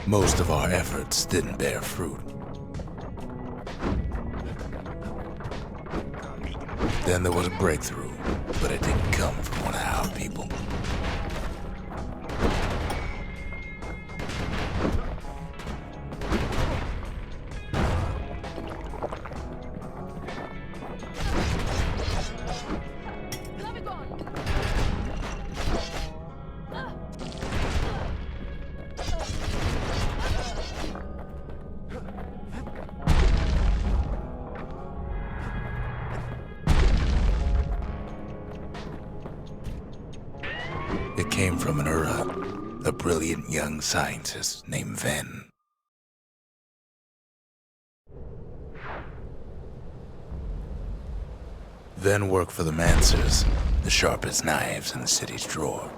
Most of our efforts didn't bear fruit. Then there was a breakthrough, but it didn't come from one of our people. came from an Ura, a brilliant young scientist named Ven. Ven worked for the Mancers, the sharpest knives in the city's drawer.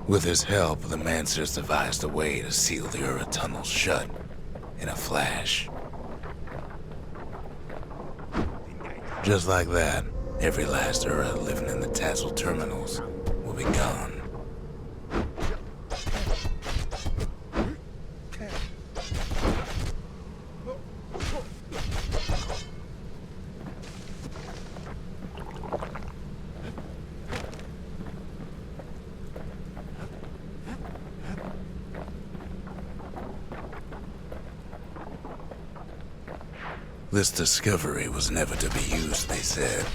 With his help, the Mancers devised a way to seal the Ura tunnels shut in a flash. Just like that, every last Ura living in the Tassel terminals will be gone. This discovery was never to be used, they said,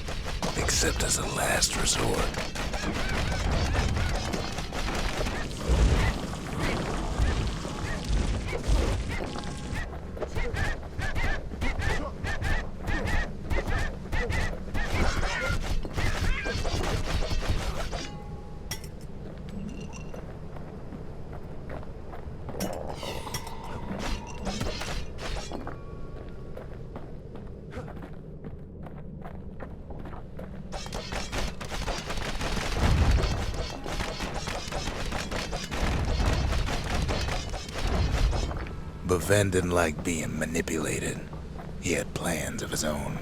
except as a last resort. But Ven didn't like being manipulated. He had plans of his own.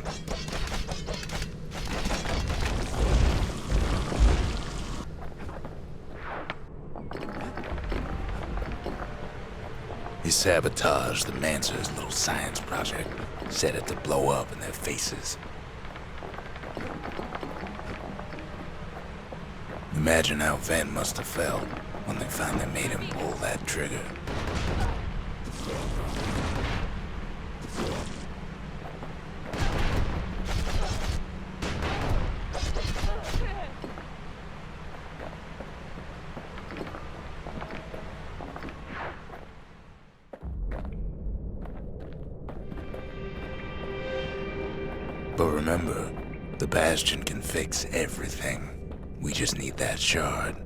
He sabotaged the Mancers' little science project, set it to blow up in their faces. Imagine how Ven must have felt when they finally made him pull that trigger. But remember, the Bastion can fix everything. We just need that shard.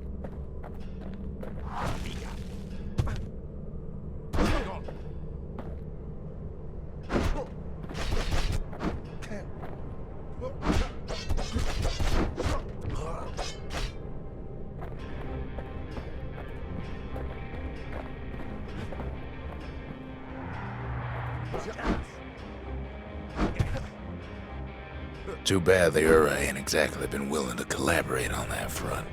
Too bad the Ura ain't exactly been willing to collaborate on that front.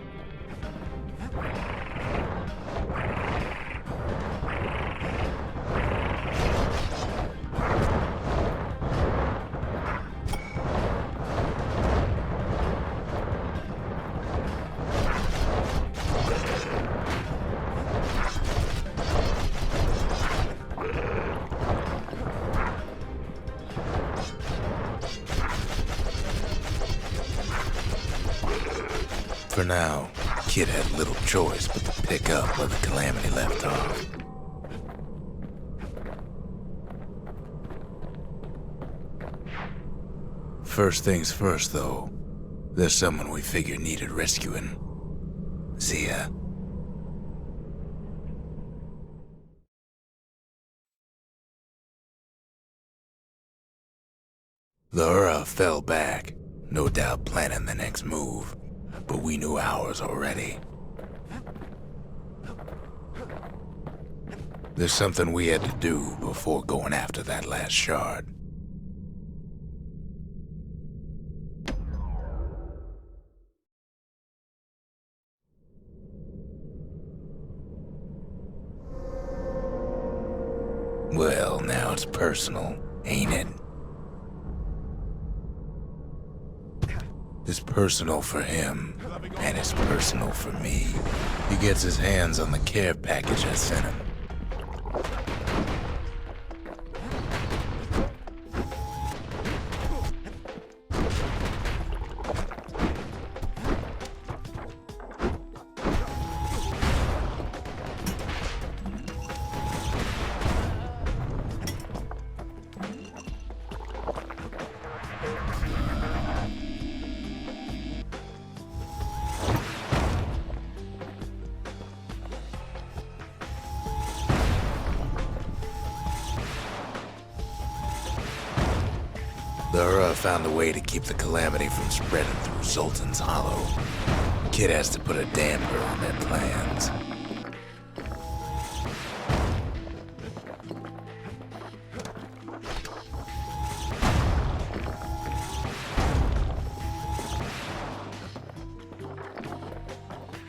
For now, Kid had little choice but to pick up where the Calamity left off. First things first, though. There's someone we figured needed rescuing. Zia. The Ura fell back, no doubt planning the next move. But we knew ours already. There's something we had to do before going after that last shard. Well, now it's personal, ain't it? It's personal for him, and it's personal for me. He gets his hands on the care package I sent him. The Hura found a way to keep the calamity from spreading through Sultan's Hollow. Kid has to put a damper on their plans.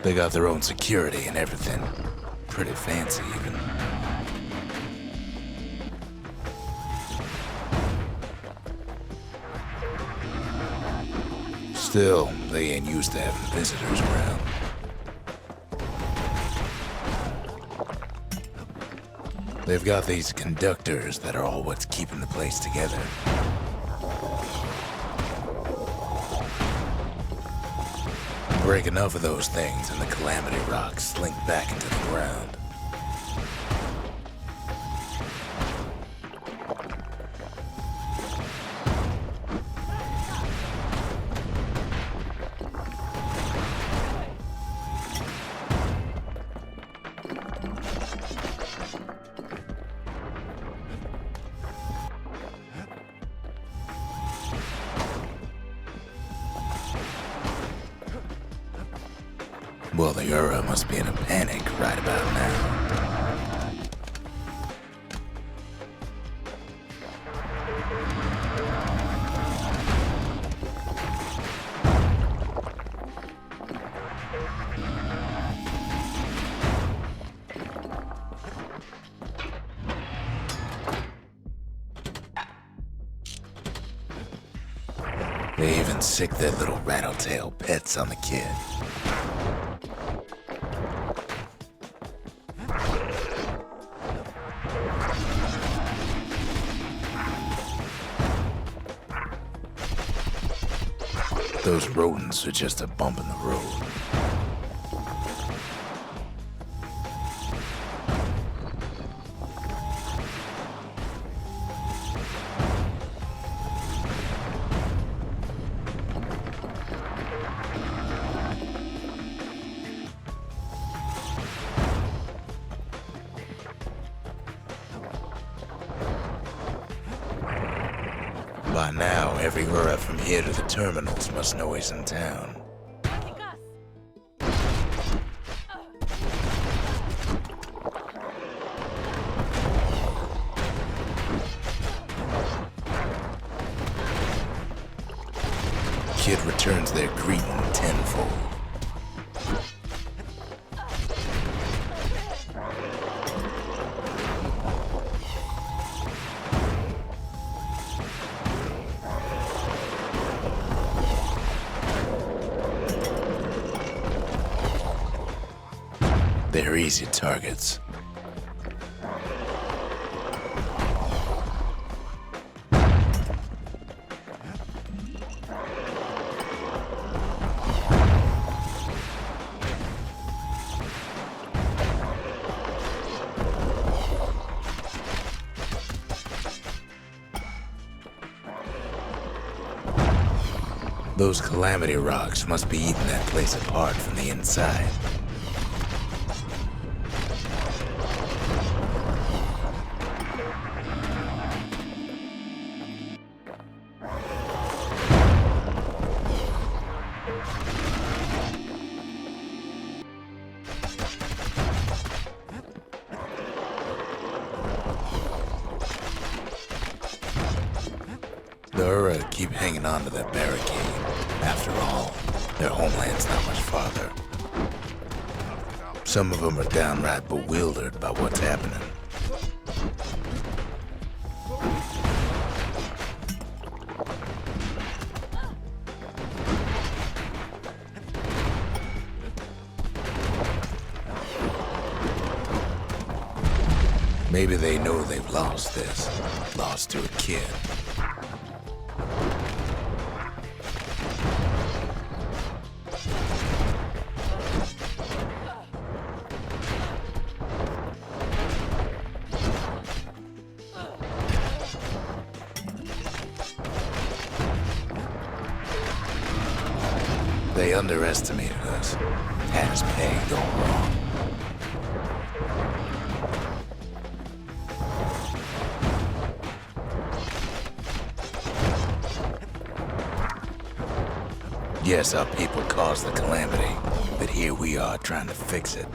They got their own security and everything. Pretty fancy, even. Still, they ain't used to having visitors around. They've got these conductors that are all what's keeping the place together. Break enough of those things and the calamity rocks slink back into the ground. Well, the Hura must be in a panic right about now. They even sick their little rattletail pets on the kid. Those rodents are just a bump in the road. By now, every Hura from here to the terminals must know he's in town. Kid returns their greeting tenfold. They're easy targets. Those calamity rocks must be eating that place apart from the inside. The Hura keep hanging on to that barricade. After all, their homeland's not much farther. Some of them are downright bewildered by what's happening. Maybe they know they've lost this. Lost to a kid. They underestimated us. Had us pegged all wrong. Yes, our people caused the calamity, but here we are trying to fix it.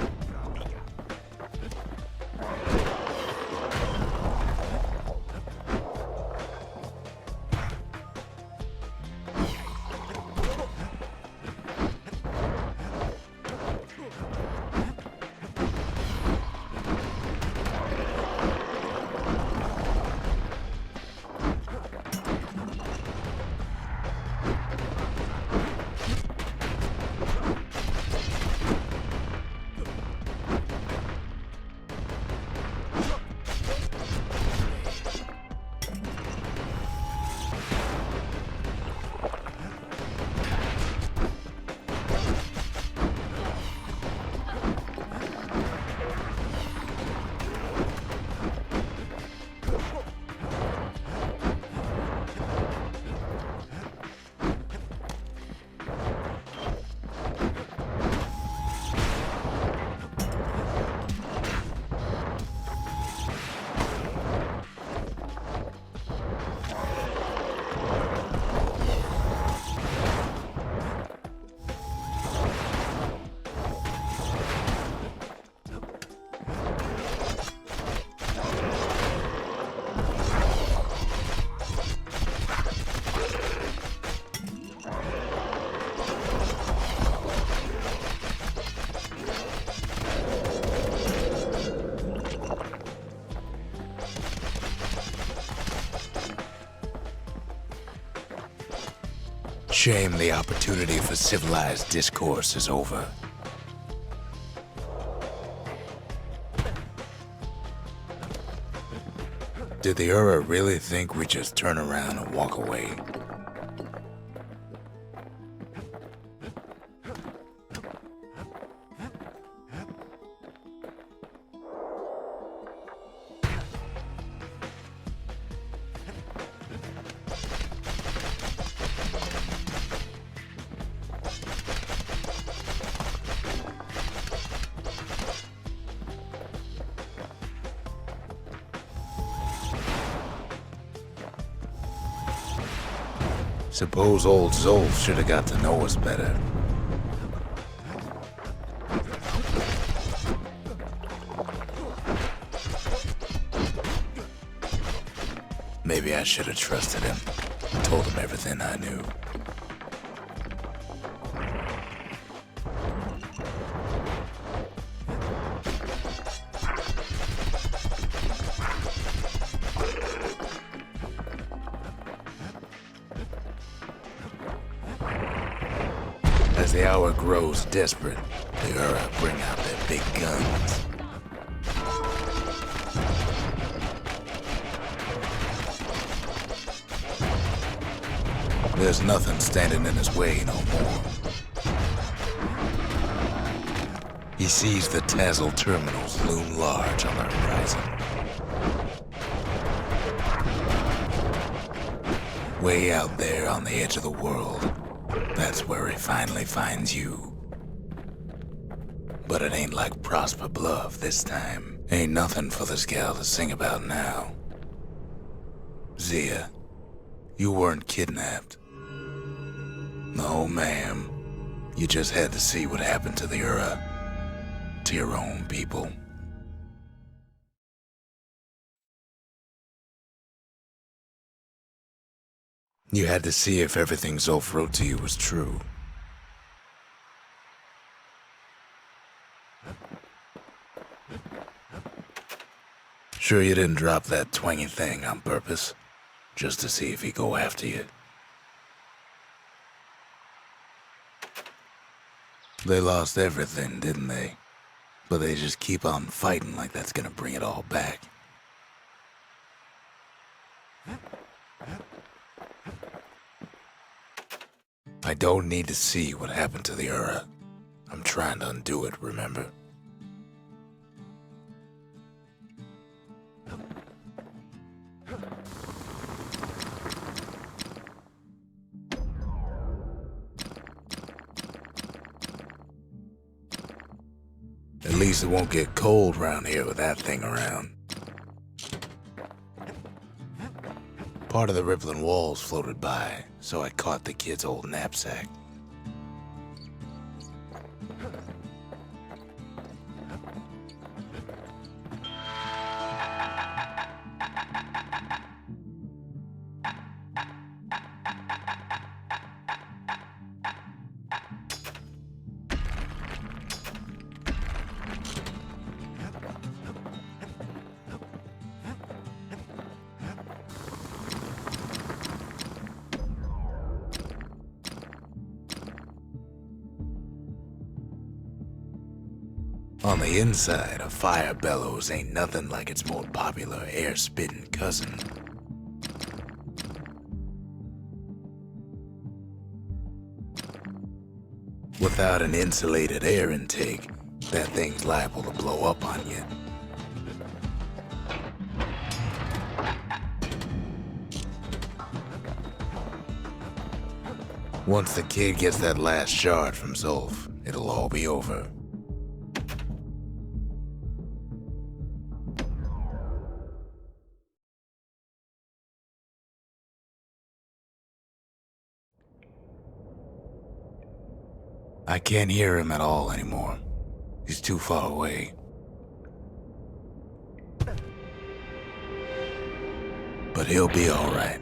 Shame the opportunity for civilized discourse is over. Did the Ura really think we just turn around and walk away? Suppose old Zolf should have got to know us better. Maybe I should have trusted him. Told him everything I knew. As the hour grows desperate, the Ura bring out their big guns. There's nothing standing in his way no more. He sees the Tazzle terminals loom large on the horizon. Way out there on the edge of the world, that's where he finally finds you. But it ain't like Prosper Bluff this time. Ain't nothing for this gal to sing about now. Zia, you weren't kidnapped. No, ma'am. You just had to see what happened to the Ura. To your own people. You had to see if everything Zolf wrote to you was true. Sure you didn't drop that twangy thing on purpose? Just to see if he'd go after you? They lost everything, didn't they? But they just keep on fighting like that's gonna bring it all back. I don't need to see what happened to the Ura. I'm trying to undo it, remember? At least it won't get cold around here with that thing around. Part of the rippling walls floated by, so I caught the kid's old knapsack. On the inside, a fire bellows ain't nothing like its more popular air-spitting cousin. Without an insulated air intake, that thing's liable to blow up on you. Once the kid gets that last shard from Zulf, it'll all be over. I can't hear him at all anymore. He's too far away. But he'll be all right.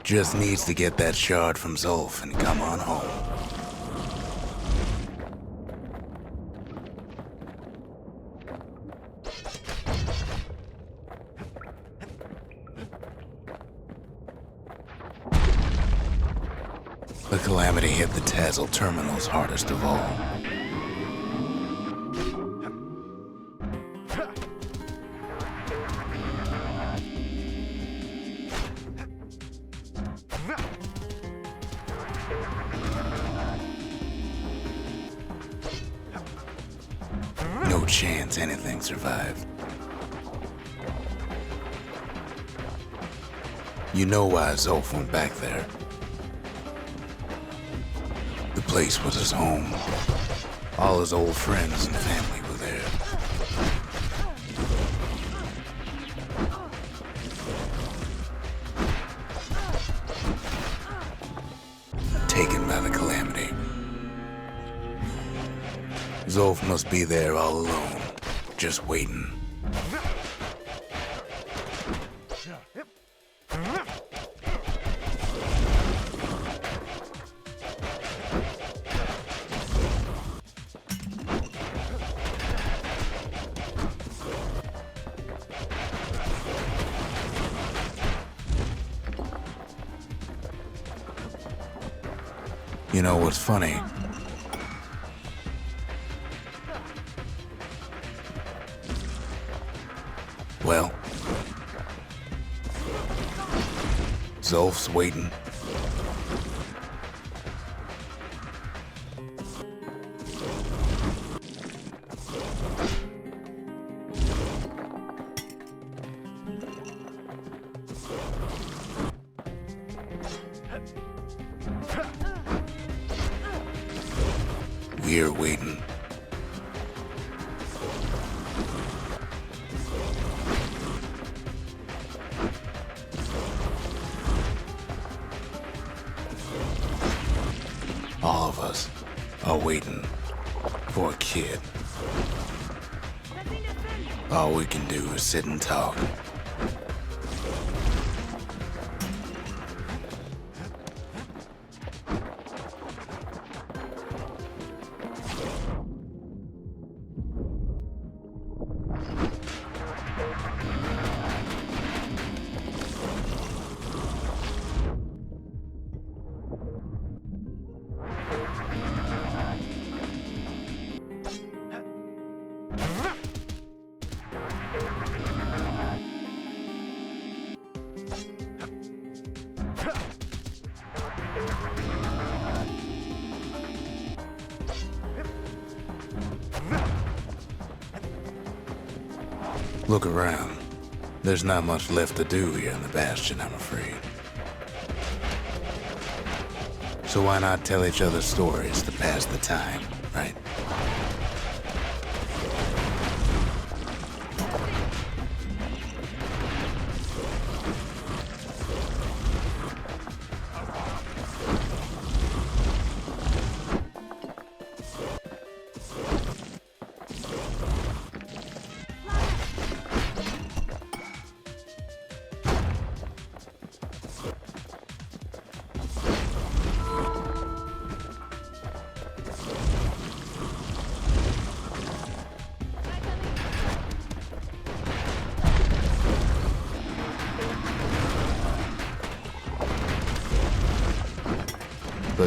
Just needs to get that shard from Zulf and come on home. The Calamity hit the Tazzle terminals hardest of all. No chance anything survived. You know why Zulf went back there. The place was his home. All his old friends and family were there. Taken by the Calamity. Zulf must be there all alone, just waiting. You know what's funny? Well, Zulf's waiting. We're waiting. All of us are waiting for a kid. All we can do is sit and talk. Look around. There's not much left to do here in the Bastion, I'm afraid. So why not tell each other stories to pass the time, right?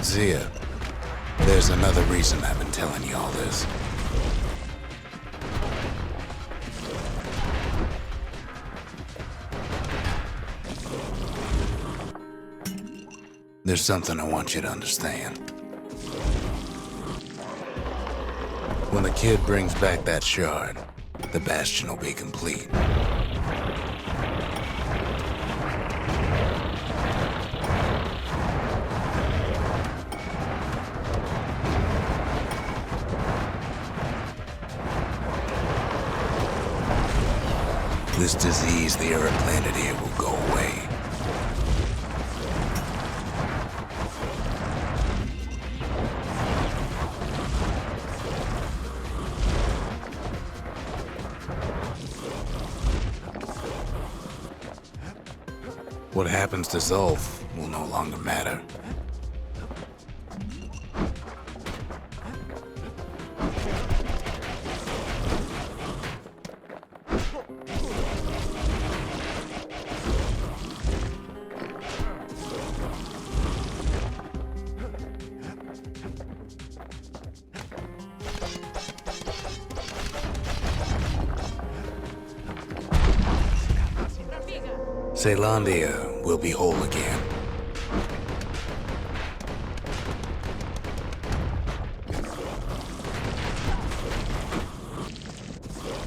But Zia, there's another reason I've been telling you all this. There's something I want you to understand. When the kid brings back that shard, the Bastion will be complete. This disease the era planted here will go away. What happens to Zulf will no longer matter. Caelondia will be whole again.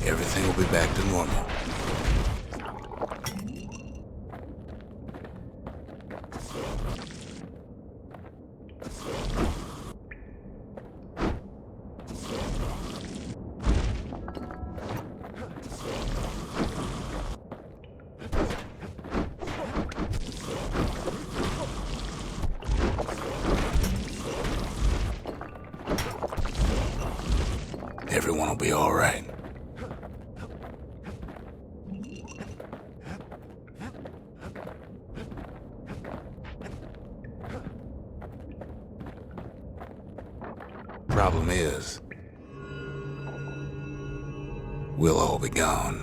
Everything will be back to normal. Everyone will be all right. Problem is, we'll all be gone.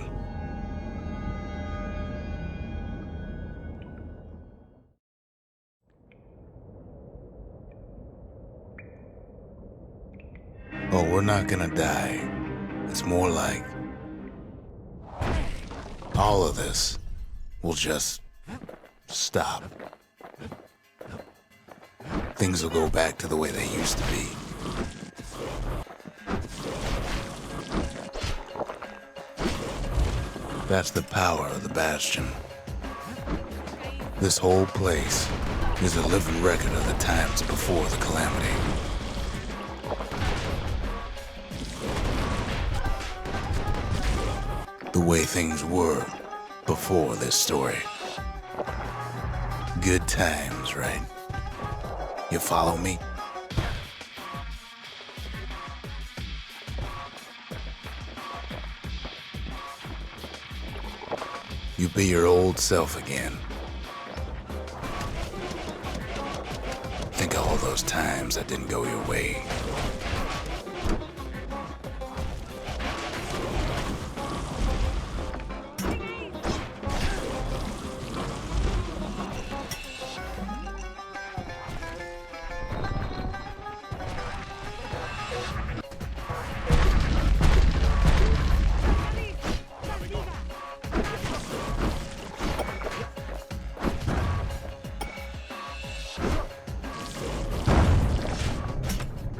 Oh, we're not gonna die. It's more like all of this will just stop. Things will go back to the way they used to be. That's the power of the Bastion. This whole place is a living record of the times before the calamity. The way things were before this story. Good times, right? You follow me? You be your old self again. Think of all those times that didn't go your way.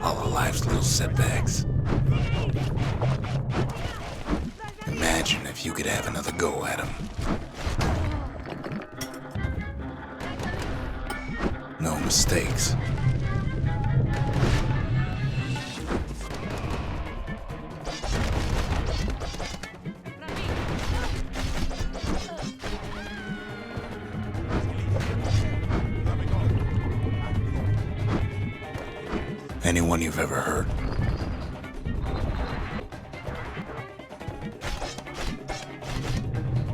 All of life's little setbacks. Imagine if you could have another go at them. No mistakes. Anyone you've ever hurt.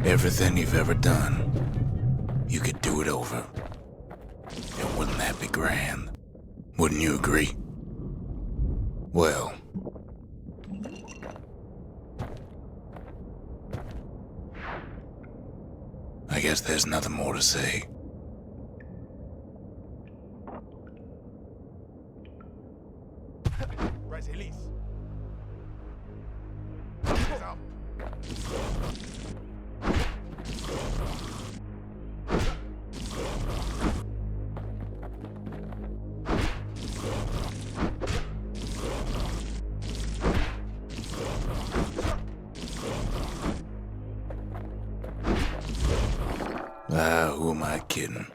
Everything you've ever done, you could do it over. And wouldn't that be grand? Wouldn't you agree? Well, I guess there's nothing more to say. Who am I kidding?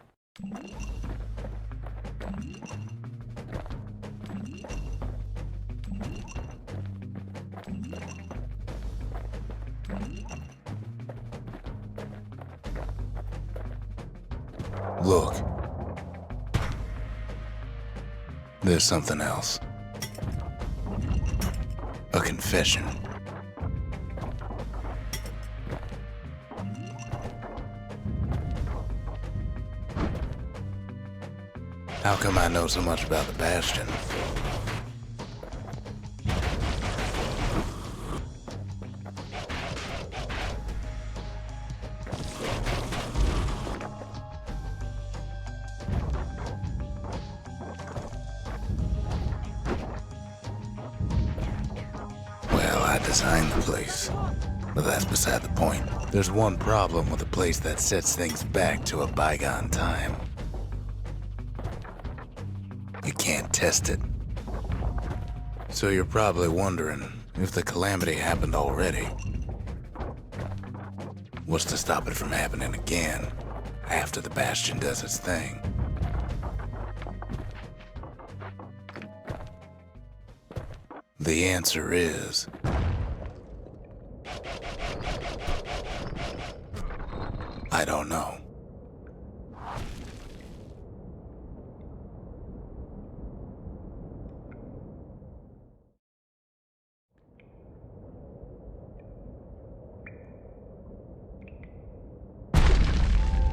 Look. There's something else. A confession. How come I know so much about the Bastion? Well, I designed the place, but that's beside the point. There's one problem with a place that sets things back to a bygone time. You can't test it. So you're probably wondering if the calamity happened already. What's to stop it from happening again after the Bastion does its thing? The answer is... I don't know.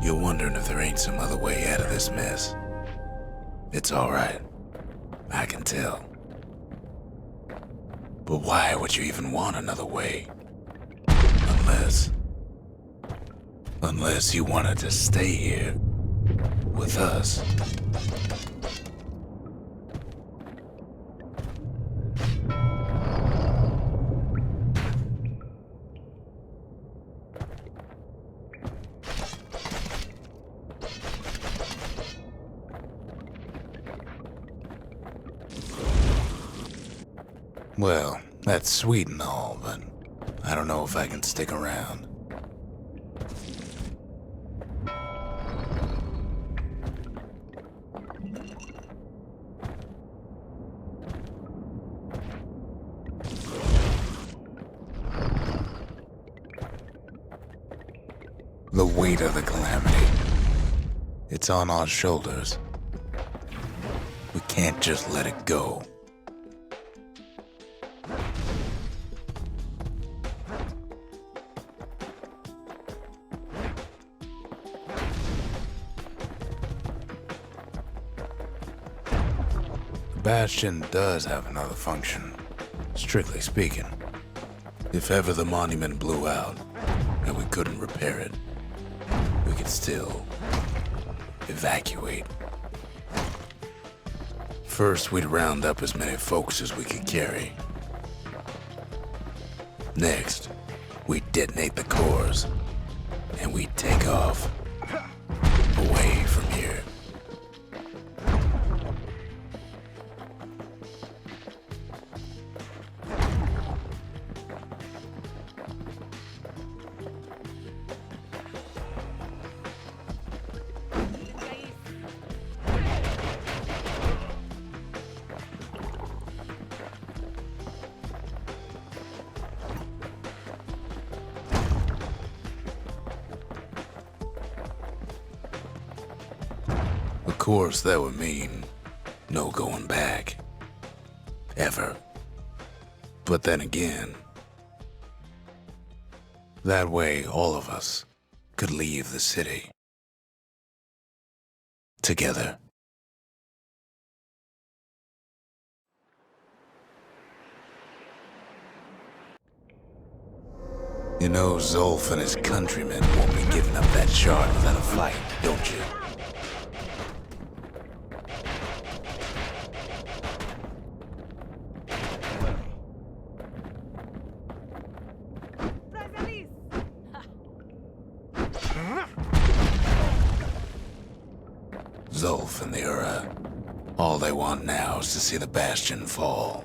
You're wondering if there ain't some other way out of this mess. It's all right. I can tell. But why would you even want another way? Unless you wanted to stay here with us. Well, that's sweet and all, but I don't know if I can stick around. The weight of the calamity. It's on our shoulders. We can't just let it go. Bastion does have another function, strictly speaking. If ever the monument blew out and we couldn't repair it, we could still evacuate. First, we'd round up as many folks as we could carry. Next, we'd detonate the cores, and we'd take off away from here. Of course, that would mean no going back. Ever. But then again, that way all of us could leave the city. Together. You know Zolf and his countrymen won't be giving up that shard without a fight, don't you? Zulf and the Ura. All they want now is to see the Bastion fall.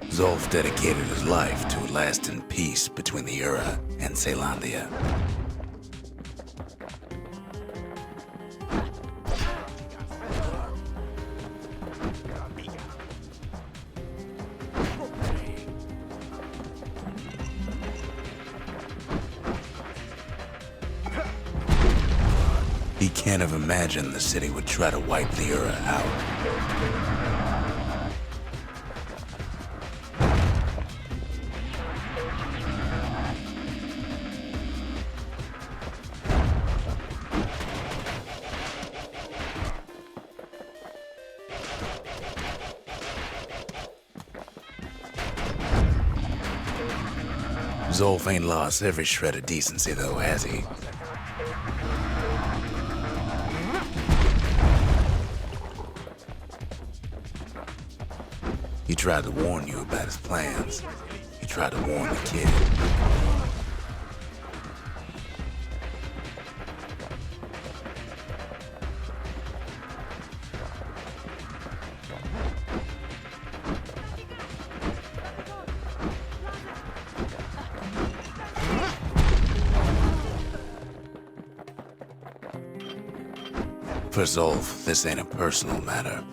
Zulf dedicated his life to a lasting peace between the Ura and Caelondia. He can't have imagined the city would try to wipe the Ura out. Zulf ain't lost every shred of decency though, has he? He tried to warn you about his plans. He tried to warn the kid. For Zulf, this ain't a personal matter.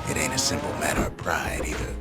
It ain't a simple matter of pride either.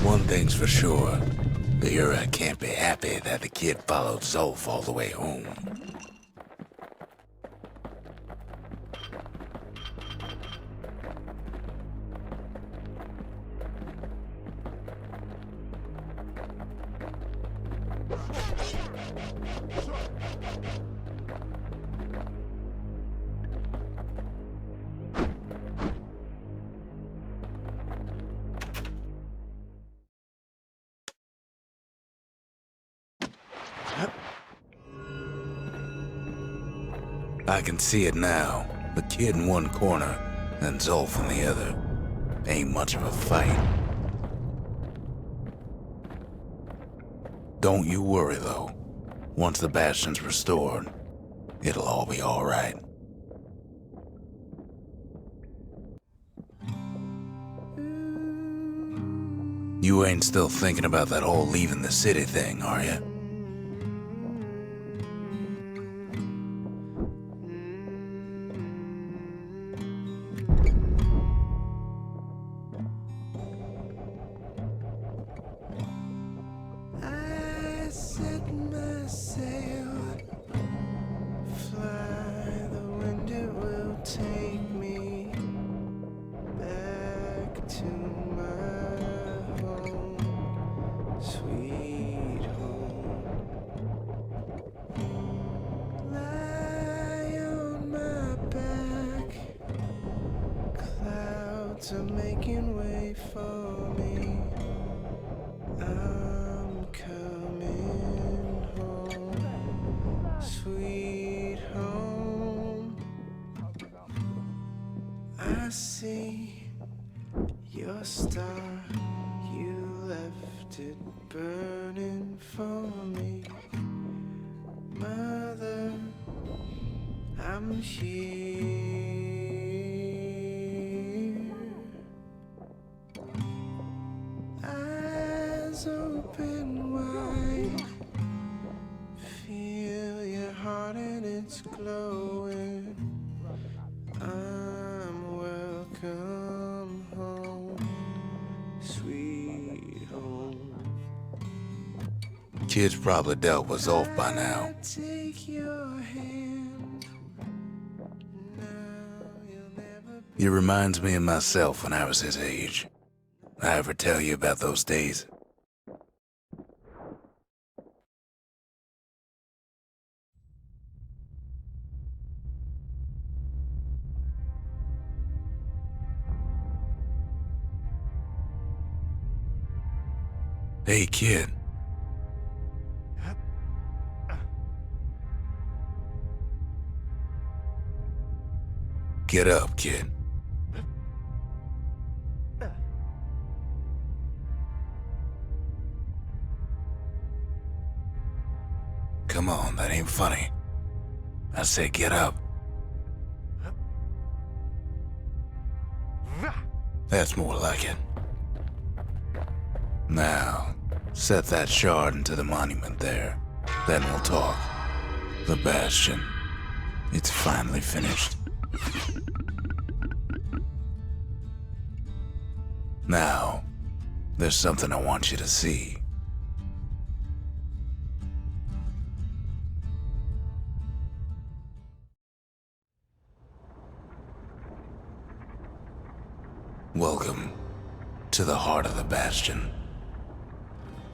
One thing's for sure, the Ura can't be happy that the kid followed Zulf all the way home. I can see it now. The kid in one corner, and Zulf in the other. Ain't much of a fight. Don't you worry, though. Once the Bastion's restored, it'll all be all right. You ain't still thinking about that whole leaving the city thing, are you? Sweet home. to making way for me. I'm coming home, sweet home. I see your star, you left it burning for me. Mother, I'm here. Eyes open wide, feel your heart and it's glowing. I'm welcome home, sweet home. Kid's probably dealt with Zolf by now. Take your hand. Now you'll never He reminds me of myself when I was his age. I ever tell you about those days? Hey, kid. Get up, kid. Come on, that ain't funny. I said get up. That's more like it. Now, set that shard into the monument there. Then we'll talk. The Bastion. It's finally finished. Now, there's something I want you to see. Welcome to the heart of the Bastion.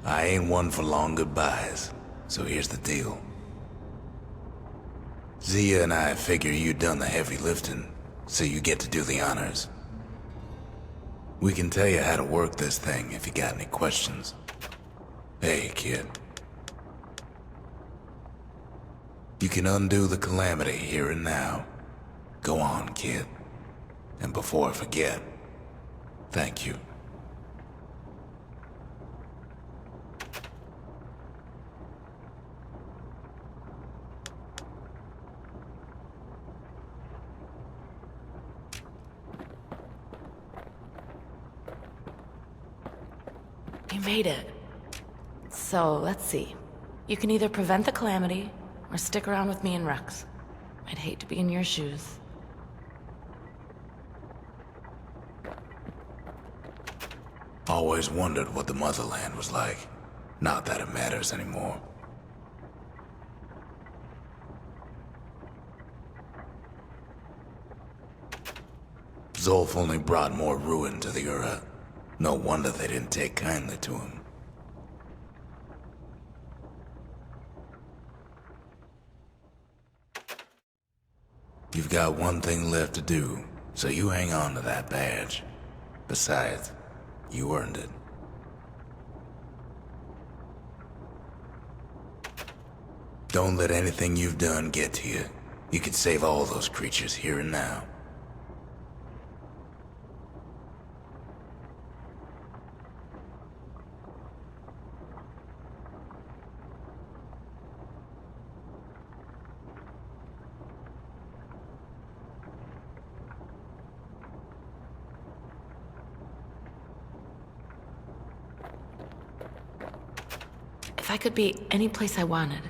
I ain't one for long goodbyes, so here's the deal. Zia and I figure you done the heavy lifting, so you get to do the honors. We can tell you how to work this thing if you got any questions. Hey, kid. You can undo the calamity here and now. Go on, kid. And before I forget, thank you. You made it. So, let's see. You can either prevent the calamity, or stick around with me and Rex. I'd hate to be in your shoes. Always wondered what the motherland was like. Not that it matters anymore. Zolf only brought more ruin to the Ura. No wonder they didn't take kindly to him. You've got one thing left to do, so you hang on to that badge. Besides, you earned it. Don't let anything you've done get to you. You could save all those creatures here and now. If I could be any place I wanted,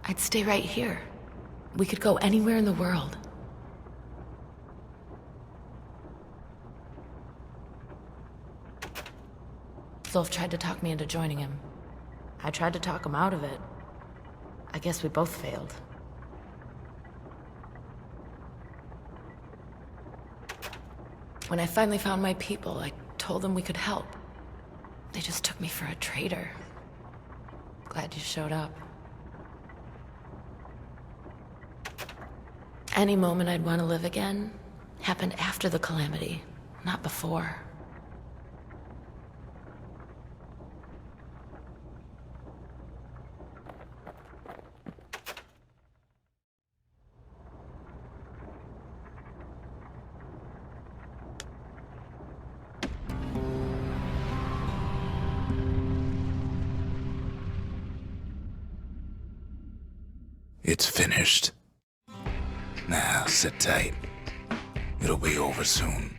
I'd stay right here. We could go anywhere in the world. Zolf tried to talk me into joining him. I tried to talk him out of it. I guess we both failed. When I finally found my people, I told them we could help. They just took me for a traitor. Glad you showed up. Any moment I'd want to live again happened after the calamity, Not before. It's finished. Now, sit tight. It'll be over soon.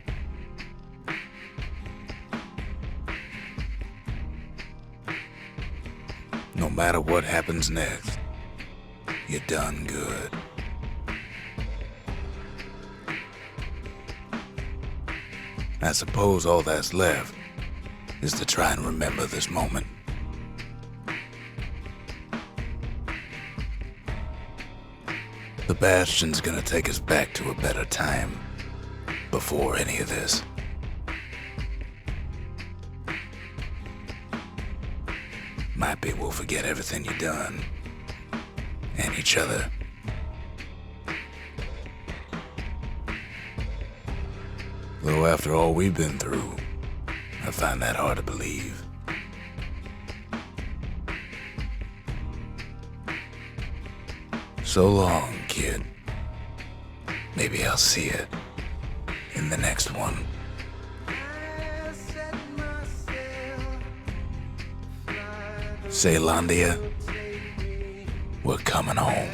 No matter what happens next, you're done good. I suppose all that's left is to try and remember this moment. The Bastion's gonna take us back to a better time before any of this. Might be we'll forget everything you've done and each other. Though after all we've been through, I find that hard to believe. So long, kid. Maybe I'll see you in the next one. Ceylandia, we're coming home.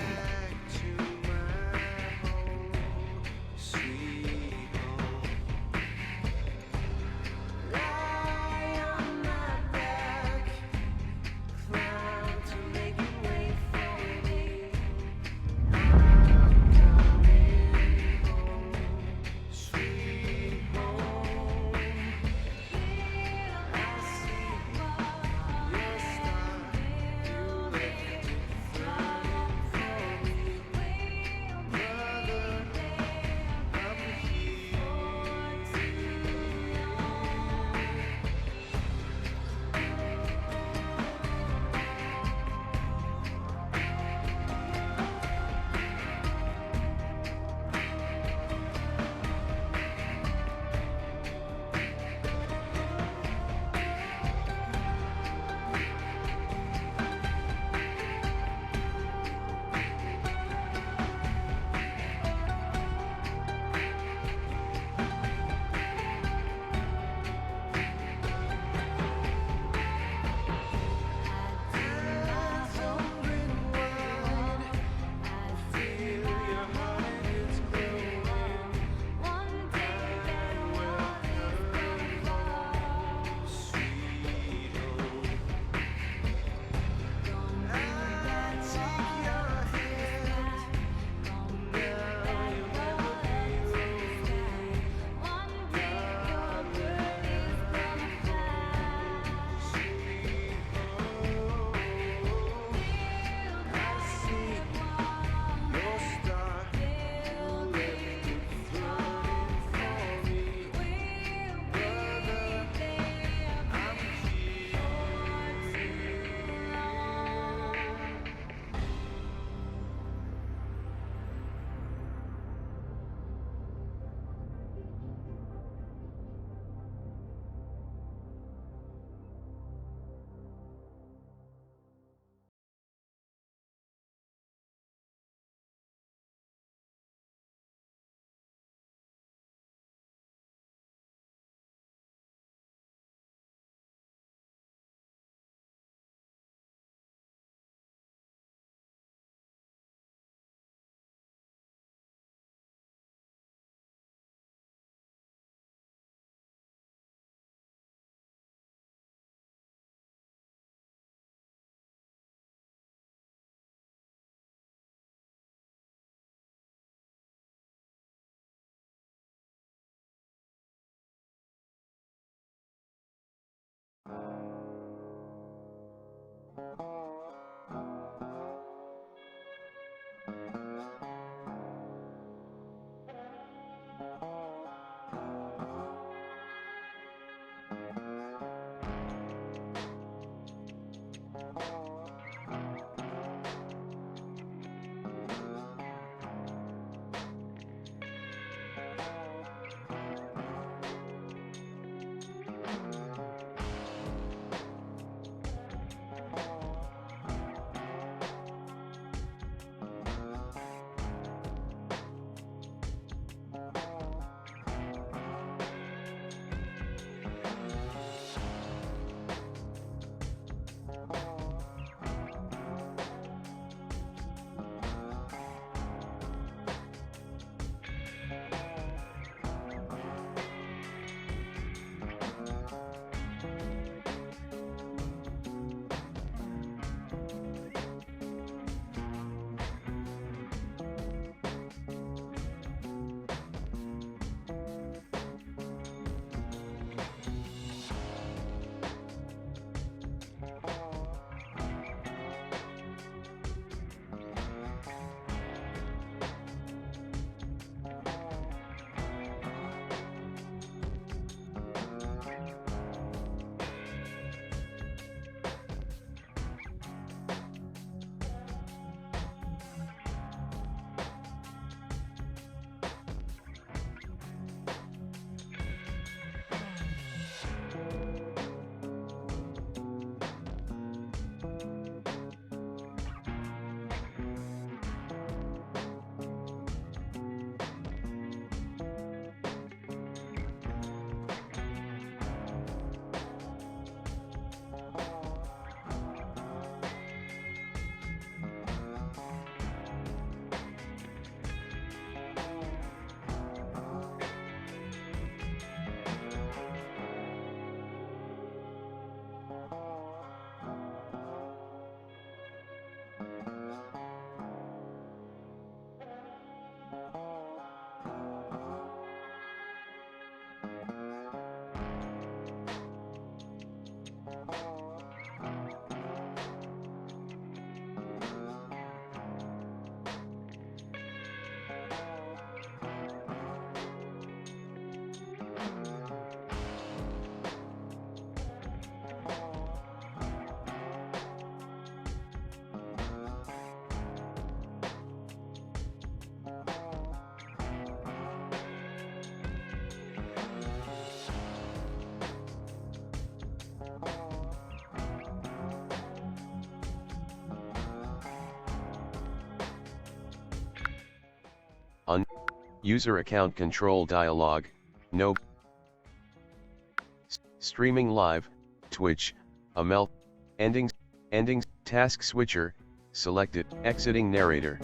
User account control dialog, no. Streaming live, Twitch, endings, task switcher, selected, exiting narrator.